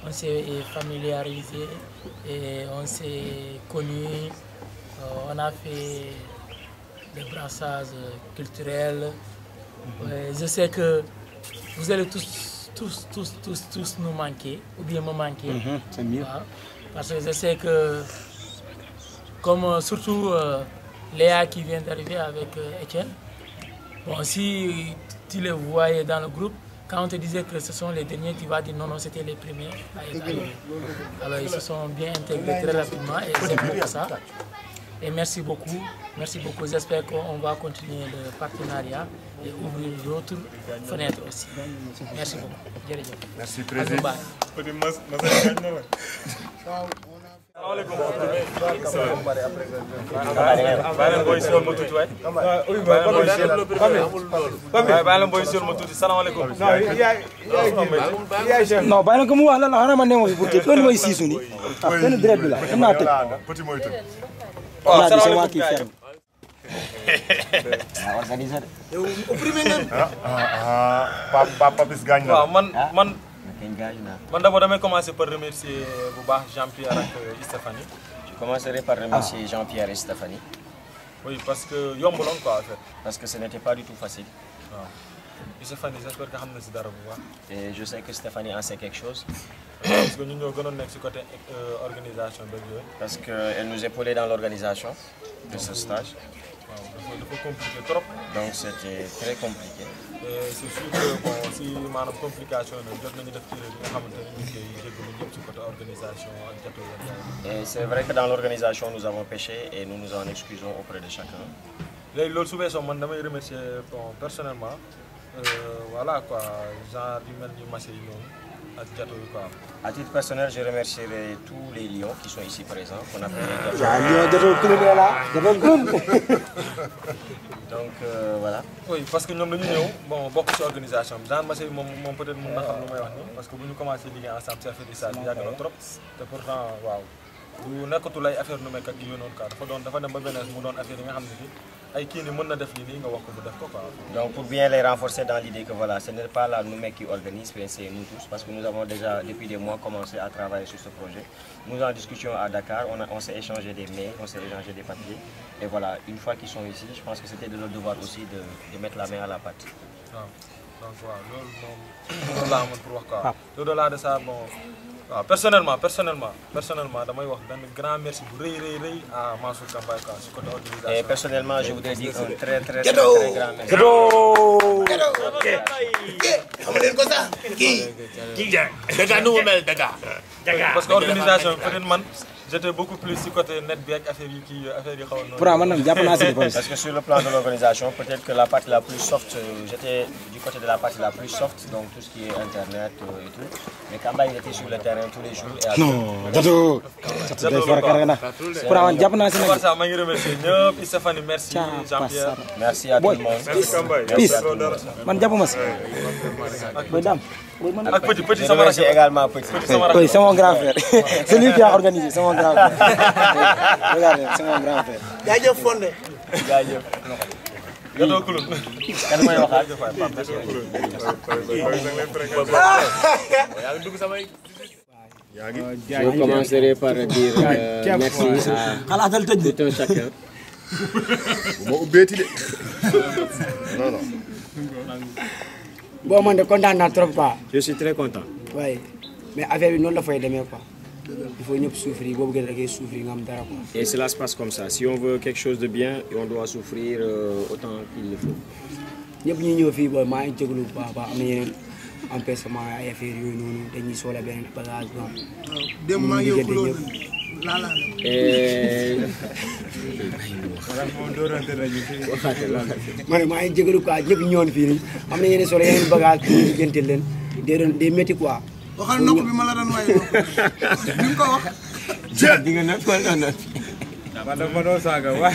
on s'est familiarisé et on s'est connus. On a fait des brassages culturels. Je sais que vous allez tous nous manquer, ou bien me manquer. C'est mieux. Parce que je sais que, comme surtout Léa qui vient d'arriver avec Etienne, bon, si tu les voyais dans le groupe, quand on te disait que ce sont les derniers, tu vas dire non, non, c'était les premiers. Alors ils se sont bien intégrés très rapidement et c'est pour ça. Et merci beaucoup. J'espère qu'on va continuer le partenariat et ouvrir d'autres fenêtres aussi. Merci beaucoup. Merci, Président. Non, bàyyi na ko mu wax la la xanaa ma ne ma fi pour loolu mooy siisu ni benn direct bi la dem naa tëj. Là, c'est moi qui ferme. Papa bis gagne na. Man d'abord damay commencer par remercier bu baax Jean-Pierre et Stéphanie. Je commencerai par remercier Jean-Pierre et Stéphanie. Oui, parce que yombaloon quoi en fait. Parce que ce n'était pas du tout facile. Stéphanie, j'espère que xam na si dara bu baax. Et je sais que Stéphanie en sait quelque chose. Parce que nous ñoo gënoon nekk ci côté organisation beeg yooyu. Parce qu'elle nous épaulait dans l'organisation de ce stage. Waaw dafa compliqué trop. Donc c'était très compliqué. Et c'est sûr que bon si maanaam complication la jot nañu def ci li nga xamante ne ñu ngi koy jégalu ñëpp ci côté organisation ak jotee. Et c'est vrai que dans l'organisation nous avons péché et nous nous en excusons auprès de chacun. léegi loolu su weesoo man damay remercier bon personnellement voilà quoi genre yu mel ni Massé yi noonu ak Diato yi quoi. À titre personnel, je remercierai tous les lions qui sont ici présents, qu'on appelle les Donc voilà. Oui, parce que nous avons beaucoup d'organisations. Dans Massé, peut-être que parce que nous commençons à liggéey ensemble, ça fait des salles, il y a trop. Et pourtant, waouh. Nous n'avons pas affaire nous mettre avec nous dafa dem ba benn mu doon affaire yi nga xam ne ay kii ni mën na def lii nii nga wax ko bu def ko quoi. Donc pour bien les renforcer dans l'idée que voilà, ce n'est pas la NUMEC qui organise, mais c'est nous tous, parce que nous avons déjà depuis des mois commencé à travailler sur ce projet. Nous en discussion à Dakar, on s'est échangé des mails, on s'est échangé des papiers, et voilà, une fois qu'ils sont ici, je pense que c'était de notre devoir aussi de mettre la main à la pâte. Ah. Donc voilà, loolu laa amoon pour wax quoi. Au-delà de ça, bon. Personnellement, damay wax un grand merci à Mansour Kambay sur côté organisation. Et personnellement, je voudrais dire un très grand merci. Parce que l'organisation, j'étais beaucoup plus du côté net bien affaire yi Parce que sur le plan de l'organisation, peut-être que la partie la plus soft, j'étais du côté de la partie la plus soft, donc tout ce qui est internet et tout. Mais Kamba il était sur le terrain tous les jours. Et non, Diato. Merci Jean-Pierre. Merci à tout le monde. Petit je remercie également Petit. Oui, c'est mon grand frère. C'est lui qui a organisé, c'est mon grand frère. Regardez, c'est mon grand frère. Jaajëf Fondé. Jaajëf. Gato Kulun. Kan may waxaat. Je commencerai par dire merci à tout un chacun. Non, non. Bon, je suis content trop quoi. Je suis très content. Oui, mais avec nous, il faut aimer quoi. Il faut nous souffrir, il faut souffrir. Et cela se passe comme ça. Si on veut quelque chose de bien, on doit souffrir autant qu'il le faut. Nous sommes venus ici, empêchement ay affaire yoy noonu dañuy sola ben bagage dem ma yokulo la man ma ay jégalu quoi ñepp ñoon fi ni am na yeneen solo yeneen bagage pour digënté leen des métti quoi waxal nokk bi ma la doon way bi ko wax di nga nak wala nak ba dama do saga wa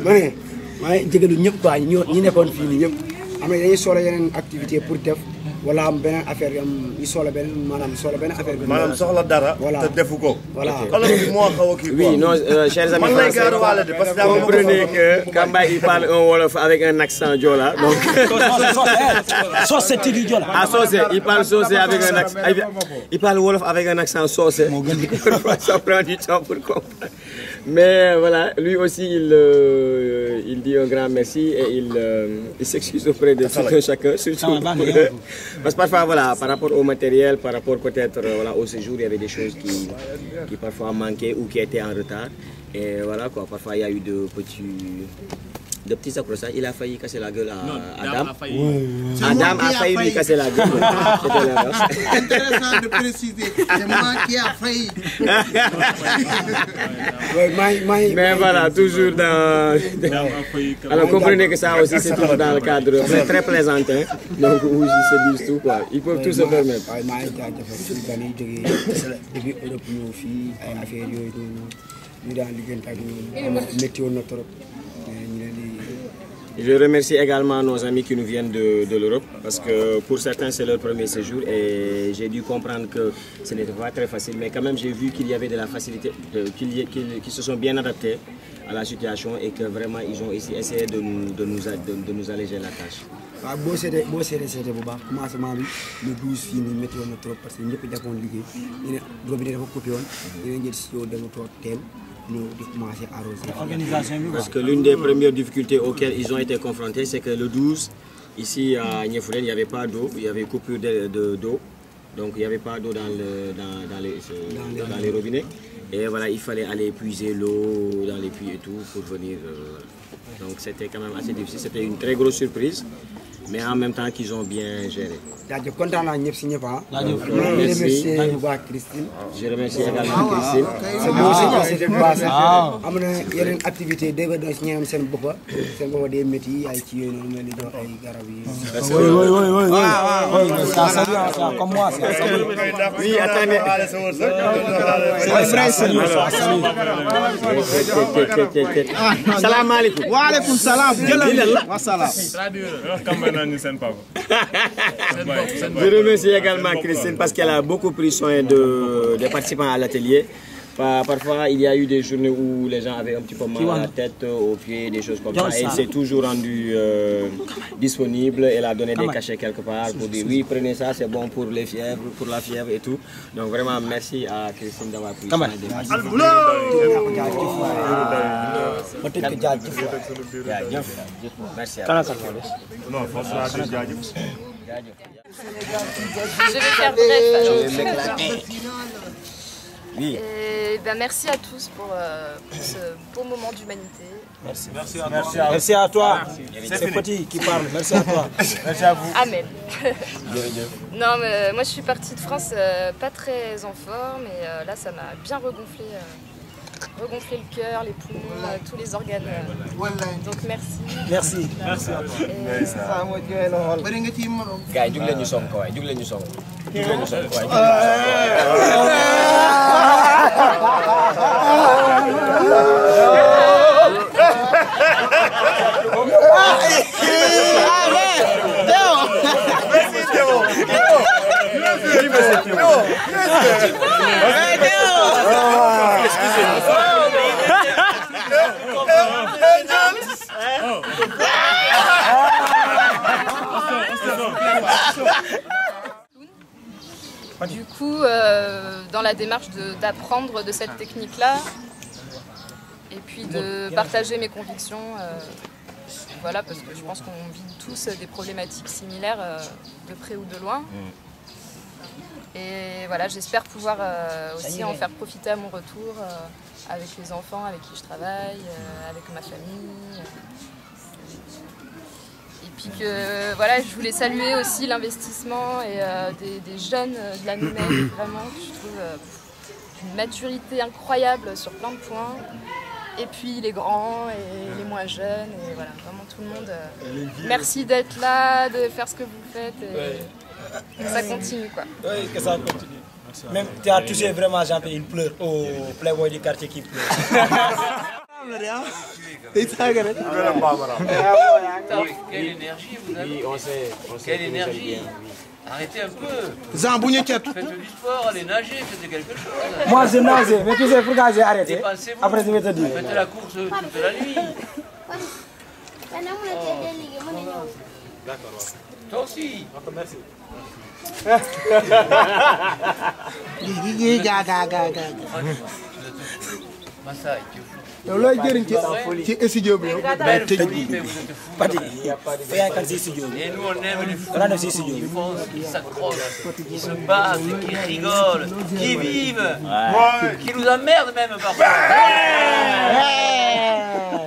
mané ma ay jégalu ñepp quoi ñi nekkon fi ni ñepp am na dañuy solo yeneen activité pour def wala am beneen affaire yi soxla beneen maanaam soxla beneen affaire bi. maanaam soxla dara. te defu ko. voilà moo xaw a kii quoi. Oui, non, chers amis français, comprenez que Kamba il parle un wolof avec un accent Diola. Donc Socé tu dis Diola. Ah Socé, il parle Socé avec un accent. Il parle wolof avec un accent Socé. Ça prend du temps pour comprendre. Mais voilà, lui aussi il dit un grand merci et il s'excuse auprès de tout un chacun, surtout parce que parfois voilà, par rapport au matériel, par rapport peut-être voilà, au séjour, il y avait des choses qui parfois manquaient ou qui étaient en retard. Et voilà quoi, parfois il y a eu de petits accrochages. Il a failli casser la gueule à Adam. Adam a failli lui casser la gueule. C'est intéressant de préciser, c'est moi qui a failli. Mais voilà, toujours dans... Alors comprenez que ça aussi c'est toujours dans le cadre très plaisantin. Donc où ils se disent tout quoi. Ils peuvent tout se permettre. Je remercie également nos amis qui nous viennent de l'Europe parce que pour certains c'est leur premier séjour et j'ai dû comprendre que ce n'était pas très facile, mais quand même j'ai vu qu'il y avait de la facilité, qu'ils se sont bien adaptés à la situation et que vraiment ils ont essayé de nous alléger la tâche. boo seetee bu baax commencement bi le 12 fii nii métti woon na trop parce que ñëpp jàppoon liggéey ñu ne robinet dafa coupé woon dinañ jël si yow dama toog teel ñu di commencer arroser. Organisation bi parce que l'une des premières difficultés auxquelles ils ont été confrontés c'est que le 12 ici à Niefoulen il n'y avait pas d'eau, il y avait coupure d'eau, donc il n'y avait pas d'eau dans les robinets et voilà il fallait aller puiser l'eau dans les puits et tout pour venir. Donc c'était quand même assez difficile, c'était une très grosse surprise. mais en même temps qu'ils ont bien géré. Je content de Christine. Je remercie également Christine. C'est moi aussi qui s'est déplacé. Il y a une activité de des métiers comme moi. Oui, attendez. Salam alaikum. Wa alaikum salam. Je remercie également Christine parce qu'elle a beaucoup pris soin des participants à l'atelier. Parfois, il y a eu des journées où les gens avaient un petit peu mal à la tête, aux pieds, des choses comme ça. Et elle s'est toujours rendue disponible. Elle a donné des cachets quelque part pour dire oui, prenez ça, c'est bon pour les fièvres, pour la fièvre et tout. Donc vraiment, merci à Christine d'avoir pris soin des participants. Merci à vous. Je vais faire bref. Oui. Et ben, merci à tous pour ce beau moment d'humanité. Merci. Merci à toi. C'est Petit qui parle. Merci à toi. Merci à vous. Amen. Non, mais moi je suis partie de France pas très en forme et là ça m'a bien regonflé le cœur, les poumons, tous les organes. Donc merci. Merci. Merci à toi. Gars, jug leen ñu song ko waay, jug leen ñu song. Jug leen ñu song ko waay. Du coup, dans la démarche d'apprendre de cette technique-là, et puis de partager mes convictions, voilà, parce que je pense qu'on vit tous des problématiques similaires de près ou de loin. Et voilà, j'espère pouvoir aussi en faire profiter à mon retour avec les enfants avec qui je travaille, avec ma famille. Et puis que voilà, je voulais saluer aussi l'investissement et des jeunes de la NUMEC, vraiment, que je trouve une maturité incroyable sur plein de points. Et puis les grands et les moins jeunes, et voilà, vraiment tout le monde. Merci d'être là, de faire ce que vous faites, et que ça continue quoi. Oui, que ça continue. Même tu as touché vraiment Jean-Pierre, il pleure au playboy du quartier qui pleure. Quelle énergie vous avez? Oui, on sait. Quelle énergie? Arrêtez un peu. Faites du sport, allez nager, faites quelque chose. Moi j'ai nagé, mais tu sais pourquoi j'ai arrêté? Après je vais te dire. Faites la course toute la nuit. D'accord. Toi aussi. Merci. Massa, yow looy jëriñ ci studio bi yow. Pati, fais un studio. Et nous on aime les fous qui foncent, qui s'accrochent, qui se battent, qui rigolent, qui vivent, qui nous emmerdent même parfois.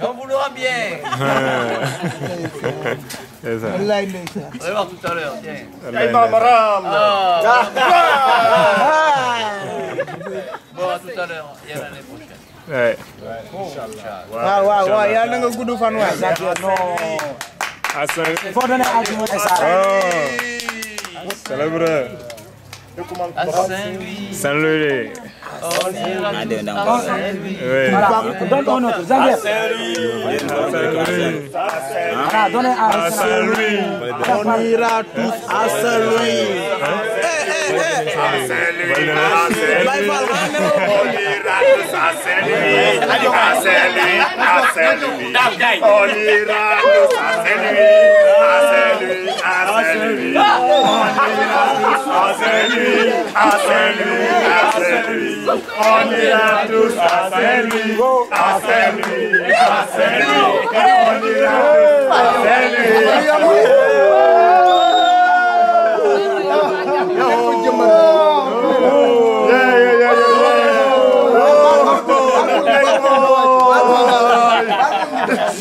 On vous l'aura bien. C'est ça. On va voir tout à l'heure, tiens. Bon, à tout à l'heure, et à l'année prochaine. Ouais. waaw yàlla nga gudd fan waay. Il faut donner un argument à ça. Célèbre. À Saint-Louis. Saint-Louis. On ira tous à Saint-Louis. Donne ton autre, Jean-Pierre. Voilà, donnez à Saint-Louis. On ira tous à Saint-Louis.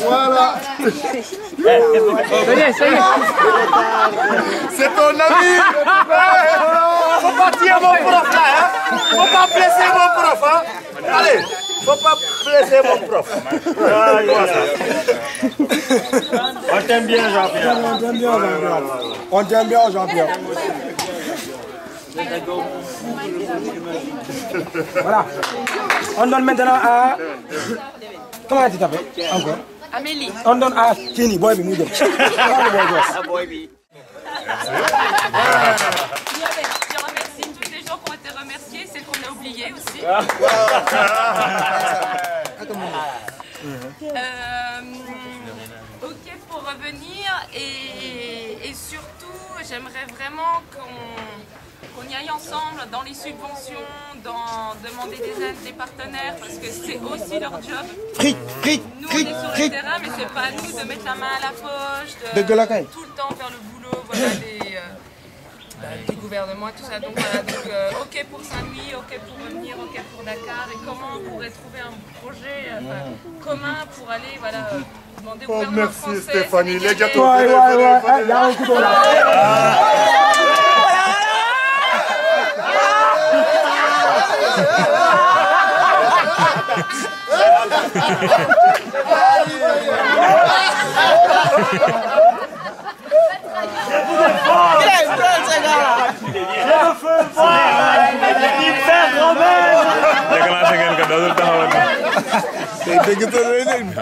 Voilà. C'est ton ami. Faut pas tirer mon prof là, hein. Faut pas blesser mon prof, hein. Allez, faut pas blesser mon prof. On t'aime bien, Jean-Pierre. On t'aime bien, Jean-Pierre. Voilà. On donne maintenant à... Comment tu t'appelles encore? Amélie. On donne à Kini, boy, bi, Je remercie tous les gens qui ont été remerciés, celles qu'on a oubliées aussi. Ok, pour revenir, et surtout, j'aimerais vraiment qu'on y aille ensemble dans les subventions, dans demander des aides des partenaires, parce que c'est aussi leur job. Nous, on est sur le terrain, mais c'est pas à nous de mettre la main à la poche, de tout le temps faire le boulot, voilà, du gouvernement et tout ça. Donc voilà, donc, ok pour Saint-Louis, ok pour revenir, ok pour Dakar, et comment on pourrait trouver un projet commun pour aller, voilà, demander au gouvernement français. Merci Stéphanie, les gâteaux.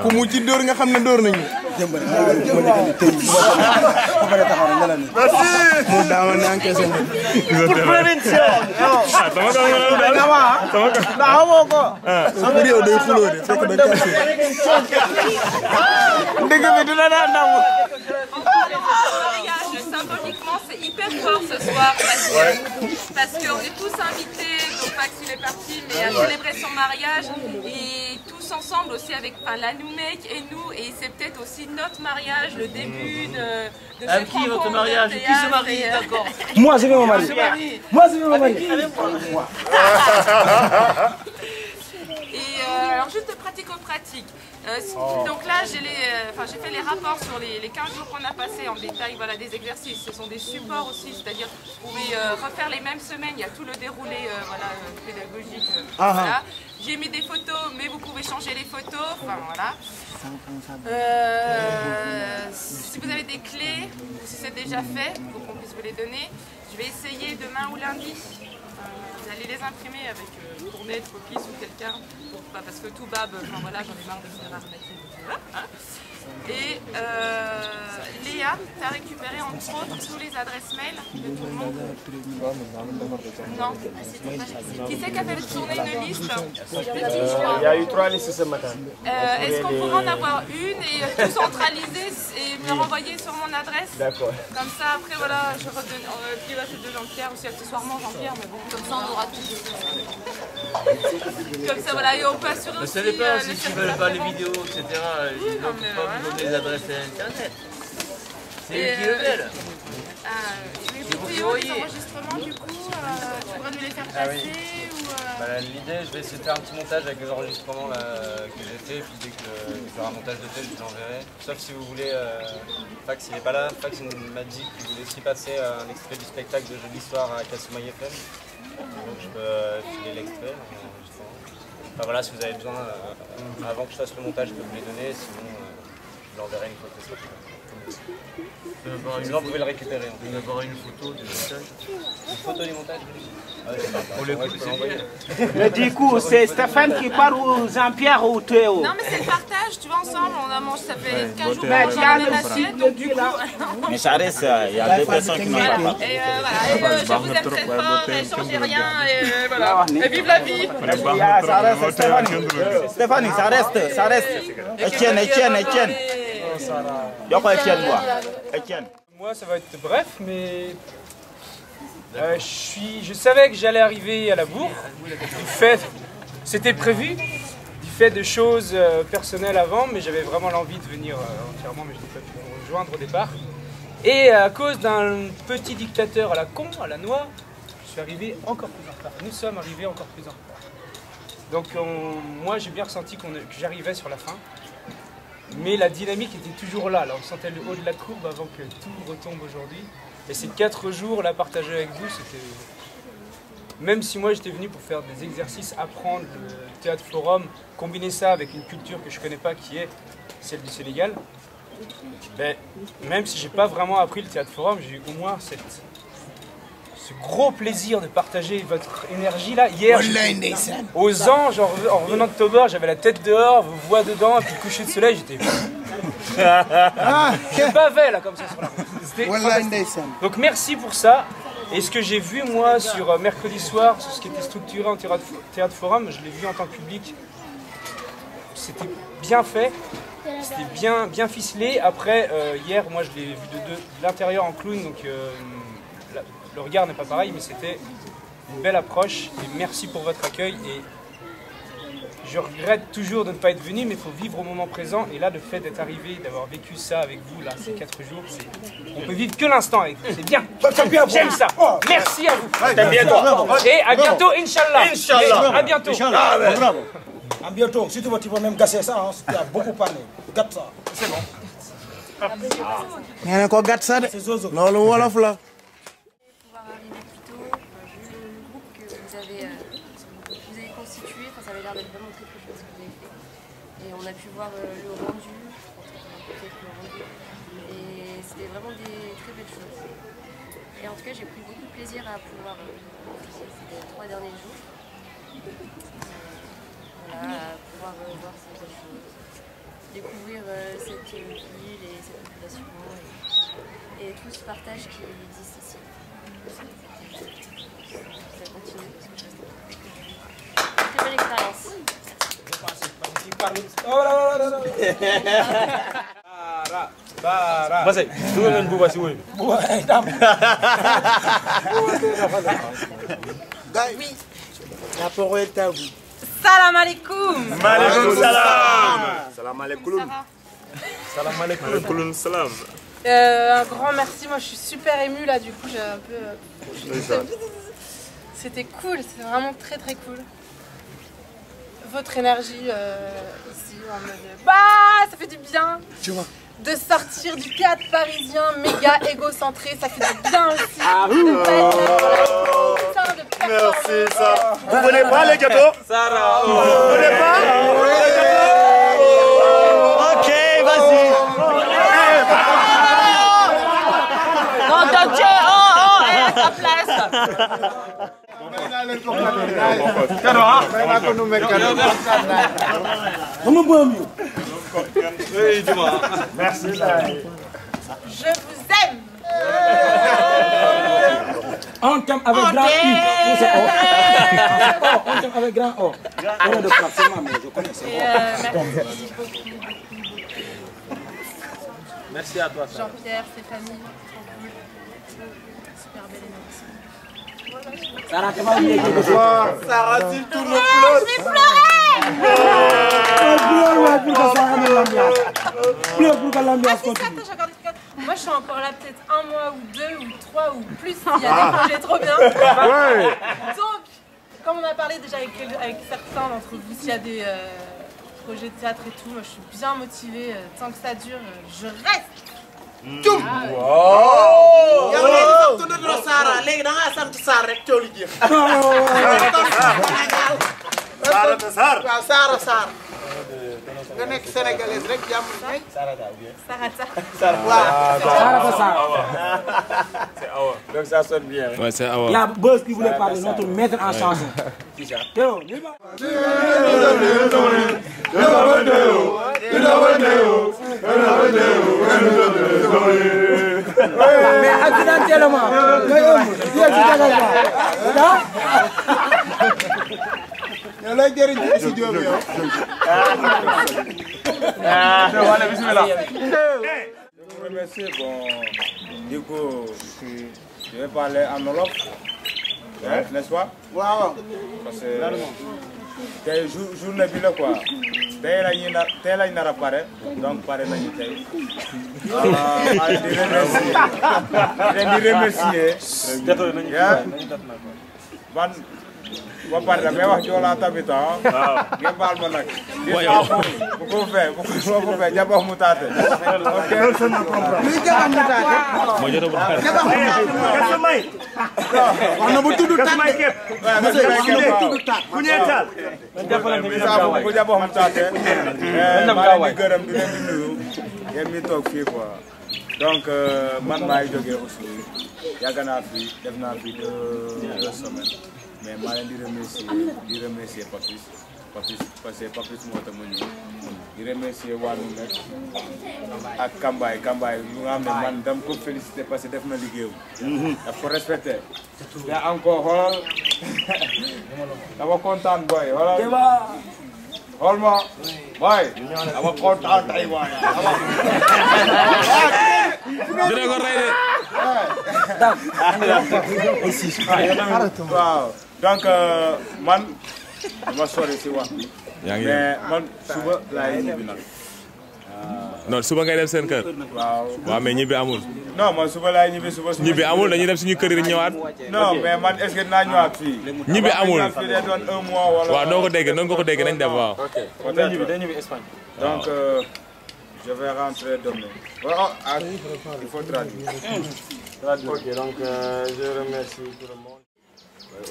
ku mu ci dóor nga xam ne dóor nañu. jëmbal Pour prévention. Symboliquement, c'est hyper fort ce soir parce qu'on est tous invités, donc Fax il est parti, mais à célébrer son mariage et tous ensemble aussi avec la Noumec et nous, et c'est peut-être aussi notre mariage, le début de avec qui votre mariage? Qui se marie? D'accord. Moi je vais me marier. Moi je vais me marier. Et alors juste pratico-pratique. Donc là j'ai fait les rapports sur les 15 jours qu'on a passés en détail, voilà, des exercices. Ce sont des supports aussi, c'est-à-dire vous pouvez refaire les mêmes semaines, il y a tout le déroulé pédagogique. Voilà. J'ai mis des photos, mais vous pouvez changer les photos. Enfin voilà. Si vous avez des clés, ou si c'est déjà fait, pour qu'on puisse vous les donner, je vais essayer demain ou lundi d'aller les imprimer avec Tournette, Popis ou quelqu'un, parce que tout bab, enfin voilà, j'en ai marre de faire arnaquer. Et Léa, tu as récupéré entre autres tous les adresses mail de tout le monde? Non. Qui c'est qui a fait tourner une liste? Il y a eu 3 listes ce matin. Est-ce qu'on pourrait en avoir une et tout centraliser et me le renvoyer sur mon adresse? D'accord. Comme ça, après, voilà, je redonne qui va celle de Jean-Pierre, aussi accessoirement Jean-Pierre, mais bon, comme ça on aura tout. Comme ça, voilà, et on peut assurer aussi... Ne savez pas si tu veux pas les vidéos, etc. Ils ne peuvent pas vous donner les adresses internet. C'est eux qui le veulent. Les vidéos, les enregistrements, du coup, tu pourras nous les faire passer ou... L'idée, je vais essayer de faire un petit montage avec les enregistrements que j'ai fait, puis dès que je ferai un montage de tête, je vous l'enverrai. Sauf si vous voulez, Fax il n'est pas là, Fax il m'a dit qu'il voulait aussi passer un extrait du spectacle de Jeudi Soir à Kasumai FM. Donc je peux filer l'extrait. Enfin voilà, si vous avez besoin, avant que je fasse le montage, je peux vous les donner, sinon je l'enverrai une fois que ce sera fait. Sinon vous pouvez le récupérer. On peut avoir une photo du montage. Une photo du montage? On les coupe, Mais du coup, c'est Stéphane qui parle ou Jean-Pierre ou Théo? Non, mais c'est le partage, tu vois, ensemble, on a mangé, ça fait 15 jours qu'on Mais a mangé la même assiette, donc du coup... Mais ça reste, il y a des personnes qui n'ont pas parlé. Et voilà, je vous aime très fort, ne changez rien, et voilà, et vive la vie! Ça reste, Stéphanie, ça reste. Etienne. Moi, ça va être bref, mais je savais que j'allais arriver à la bourre. C'était prévu, du fait de choses personnelles avant, mais j'avais vraiment l'envie de venir entièrement, mais je n'ai pas pu vous rejoindre au départ. Et à cause d'un petit dictateur à la con, à la noix, je suis arrivé encore plus en retard. Nous sommes arrivés encore plus en retard. Donc moi, j'ai bien ressenti que j'arrivais sur la fin. Mais la dynamique était toujours là. On sentait le haut de la courbe avant que tout retombe aujourd'hui. Et ces 4 jours là partagés avec vous, c'était... Même si moi j'étais venu pour faire des exercices, apprendre le théâtre forum, combiner ça avec une culture que je ne connais pas qui est celle du Sénégal, ben, même si j'ai pas vraiment appris le théâtre forum, j'ai eu au moins ce gros plaisir de partager votre énergie là. Hier, aux anges, en revenant de Tobar, j'avais la tête dehors, vos voix dedans, et puis le coucher de soleil, j'étais... Je bavais là comme ça sur la route. Donc merci pour ça. Et ce que j'ai vu moi sur mercredi soir, sur ce qui était structuré en théâtre forum, je l'ai vu en tant que public. C'était bien fait, c'était bien ficelé. Après, hier, moi je l'ai vu de l'intérieur en clown, donc le regard n'est pas pareil, mais c'était une belle approche. Et merci pour votre accueil. Et je regrette toujours de ne pas être venu, mais il faut vivre au moment présent. Et là, le fait d'être arrivé, d'avoir vécu ça avec vous, là, ces 4 jours, on peut vivre que l'instant avec vous. C'est bien. J'aime ça. Merci à vous. Et à bientôt, Inch'Allah. Inch'Allah. À bientôt. Bravo. À bientôt. Si tu veux, tu peux même gasser ça. Hein. Tu as beaucoup parlé. Gâte ça. C'est bon. Il y a encore gâte ça. Non, le Wolof là. Ça avait l'air d'être vraiment très chouette ce que vous avez fait. Et on a pu voir le rendu, peut-être le rendu. Et c'était vraiment des très belles choses. Et en tout cas, j'ai pris beaucoup de plaisir à pouvoir officier ces 3 derniers jours. Voilà, à pouvoir voir ces belles choses. Découvrir cette ville et cette population et tout ce partage qui existe ici. Ça continue parce que je reste très belle expérience. Basay, dugal leen Bouba si woy. Oui. La parole est à vous. Salam alaikum. Maaleykum salaam. Salam alaikum. Salam alaikum. Salam. Un grand merci. Moi, je suis super émue là. Du coup, j'ai un peu. C'était cool. C'était vraiment très très cool. Votre énergie ici en mode. Bah, ça fait du bien. Tu vois. De sortir du théâtre parisien méga égocentré, ça fait du bien aussi. De pas être putain de performance. Merci, ça. Vous venez pas les gâteaux? Sarah. Vous venez pas? Ok, vas-y. Non, Dodge, à ta place. Merci. Je vous aime. On t'aime avec grand I. On t'aime avec grand O. On est de frappe, c'est moi, mais je connais. Merci beaucoup. Merci à toi. Jean-Pierre, Stéphanie, super belle énergie. Sarah, tu vas oublier quelque chose. Sarah, s'il tourne pleure. Je vais pleurer. Pleure pour que l'ambiance continue. Moi, je suis encore là peut-être 1 mois ou 2 ou 3 ou plus. Il y a des projets trop bien. Donc, comme on a parlé déjà avec certains d'entre vous, s'il y a des projets de théâtre et tout, moi je suis bien motivée. Tant que ça dure, je reste. nga nekk sénégalaise rek jàmm nay. C'est Awa. Donc ça sonne bien. Ouais, c'est Awa. Il y a Buzz qui voulait parler, notre maître en chanson. Théo, mais accidentellement, yow lay jëriñ ci studio bi yow. Je vous remercie. Bon, du coup, je vais parler en Wolof, n'est-ce pas? Waaw. Parce que tey journée bi la quoi. Tey lañ nar a pare, donc pare nañu tey. Di remercier. ba pare damay wax Joola tamit ah. waaw ngeen baal ma nag. bu ko fee jabax mu taate. ok luy jabax mu taate. moo jot a bu xel. jabax mu taate. wax na bu tudd taat de. ku ñee taal. bu jabax mu taate. maa ngi gërëm di leen di nuyu. yéen mi toog fii quoi. donc man maa ngi jógee aussi yàgg naa fi def naa fi 2 semaines. mais maa leen di remercier Papis parce que Papis moo tax ma ñëw di remercier waa Numek ak Kambaay lu nga xam ne man dama ko féliciter parce que def na liggéeyam. daf ko respecté. te encore xoolal dama kontaan boy xoolal xool ma boy dama kontaan tey waay. dina ko rey de. waaw donc man dama sori si wax bi. mais man suba laay ñibbi nag. non suba ngay dem seen kër. waaw mais ñibbi amul. non man suba laay ñibbi suba. ñibbi amul dañuy dem suñu kër yi ñëwaat. non mais man est-ce que dinaa ñëwaat fii. ñibbi amul fii day doon 1 mois wala. waaw noo ko déggee noonu nga ko déggee nañ dem waaw. ok day ñibbi Espagne. donc je vais rentrer demain. Il faut traduire. Ok, donc je remercie tout le monde.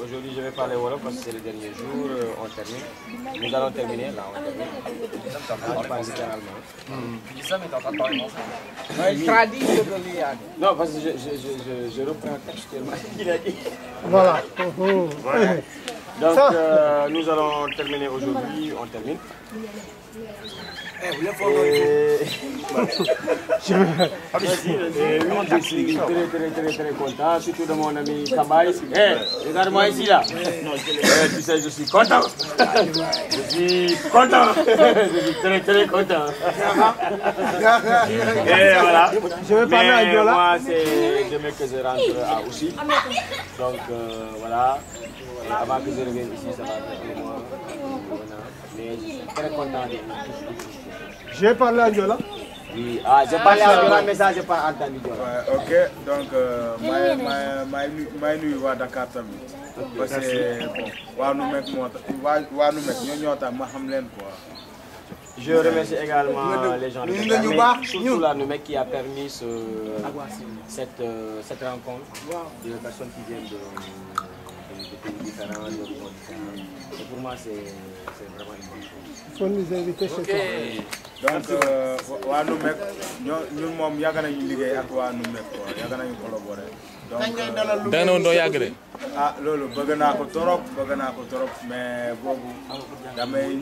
Aujourd'hui, je vais parler Wolof parce que c'est le dernier jour. On termine. Nous allons terminer. Là, on termine. On parle littéralement. Ça, mais t'es en train de parler français. Non, parce que je reprends textuellement ce qu'il a dit. Voilà. Donc, nous allons terminer aujourd'hui. On termine. Je suis très content, surtout de mon ami Kambaï. Regarde-moi ici là. Tu sais, je suis content. Je suis content. Je suis très content. Et voilà. Je vais parler à Diola. Moi, c'est demain que je rentre à Oussy. Donc voilà. Et avant que je revienne ici, ça va faire 1 mois. Mais je suis très content de tous. Je vais parler à Diola. Oui, j'ai parlé à Diola, mais ça, je n'ai pas entendu Diola. Ok, donc, je suis à Dakar tamit. Parce que, bon, je remercie également les gens de Dakar, mais surtout la Numek qui a permis cette rencontre de personnes qui viennent de pays différents, d'horizons différents. Et pour moi, c'est vraiment une bonne chose. Il faut nous inviter chez toi. Donc, waa Numek ñun moom yàgg nañu liggéey ak waa Numek quoi yàgg nañu collaborer. donc da nga ne woon doo yàgg de. loolu bëgg naa ko torop mais boobu damay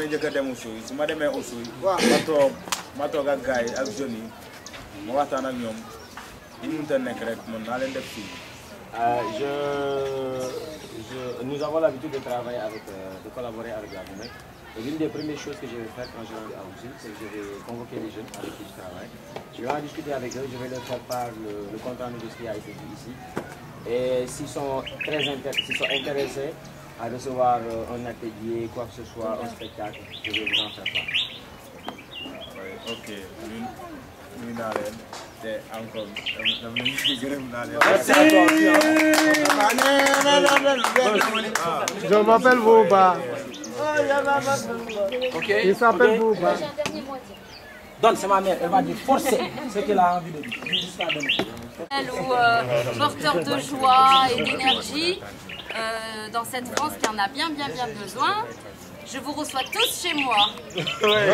njëkk a dem Oussouye su ma demee Oussouye ma toog ak gars yi ak jeunes yi ma waxtaan ak ñoom ñu mënta nekk rek mën naa leen def fii. Nous avons l'habitude de travailler de collaborer avec la Numek. Et l'une des premières choses que je vais faire quand je rentre à Oussouye, c'est que je vais convoquer les jeunes avec qui je travaille. Je vais en discuter avec eux, je vais leur faire part le contrat négocié a été fait ici. Et s'ils sont intéressés à recevoir un atelier, quoi que ce soit, un spectacle, je vais vous en faire part. Ok, nuyu naa leen te encore dama leen di gërëm naa leen. Merci. Je m'appelle Bouba. Ok. Il s'appelle Bouba. Donne, c'est ma mère, elle va dire forcer ce qu'elle a envie de dire. Jusqu'à demain. Ou porteur de joie et d'énergie dans cette France qui en a bien besoin. Je vous reçois tous chez moi. Ouais.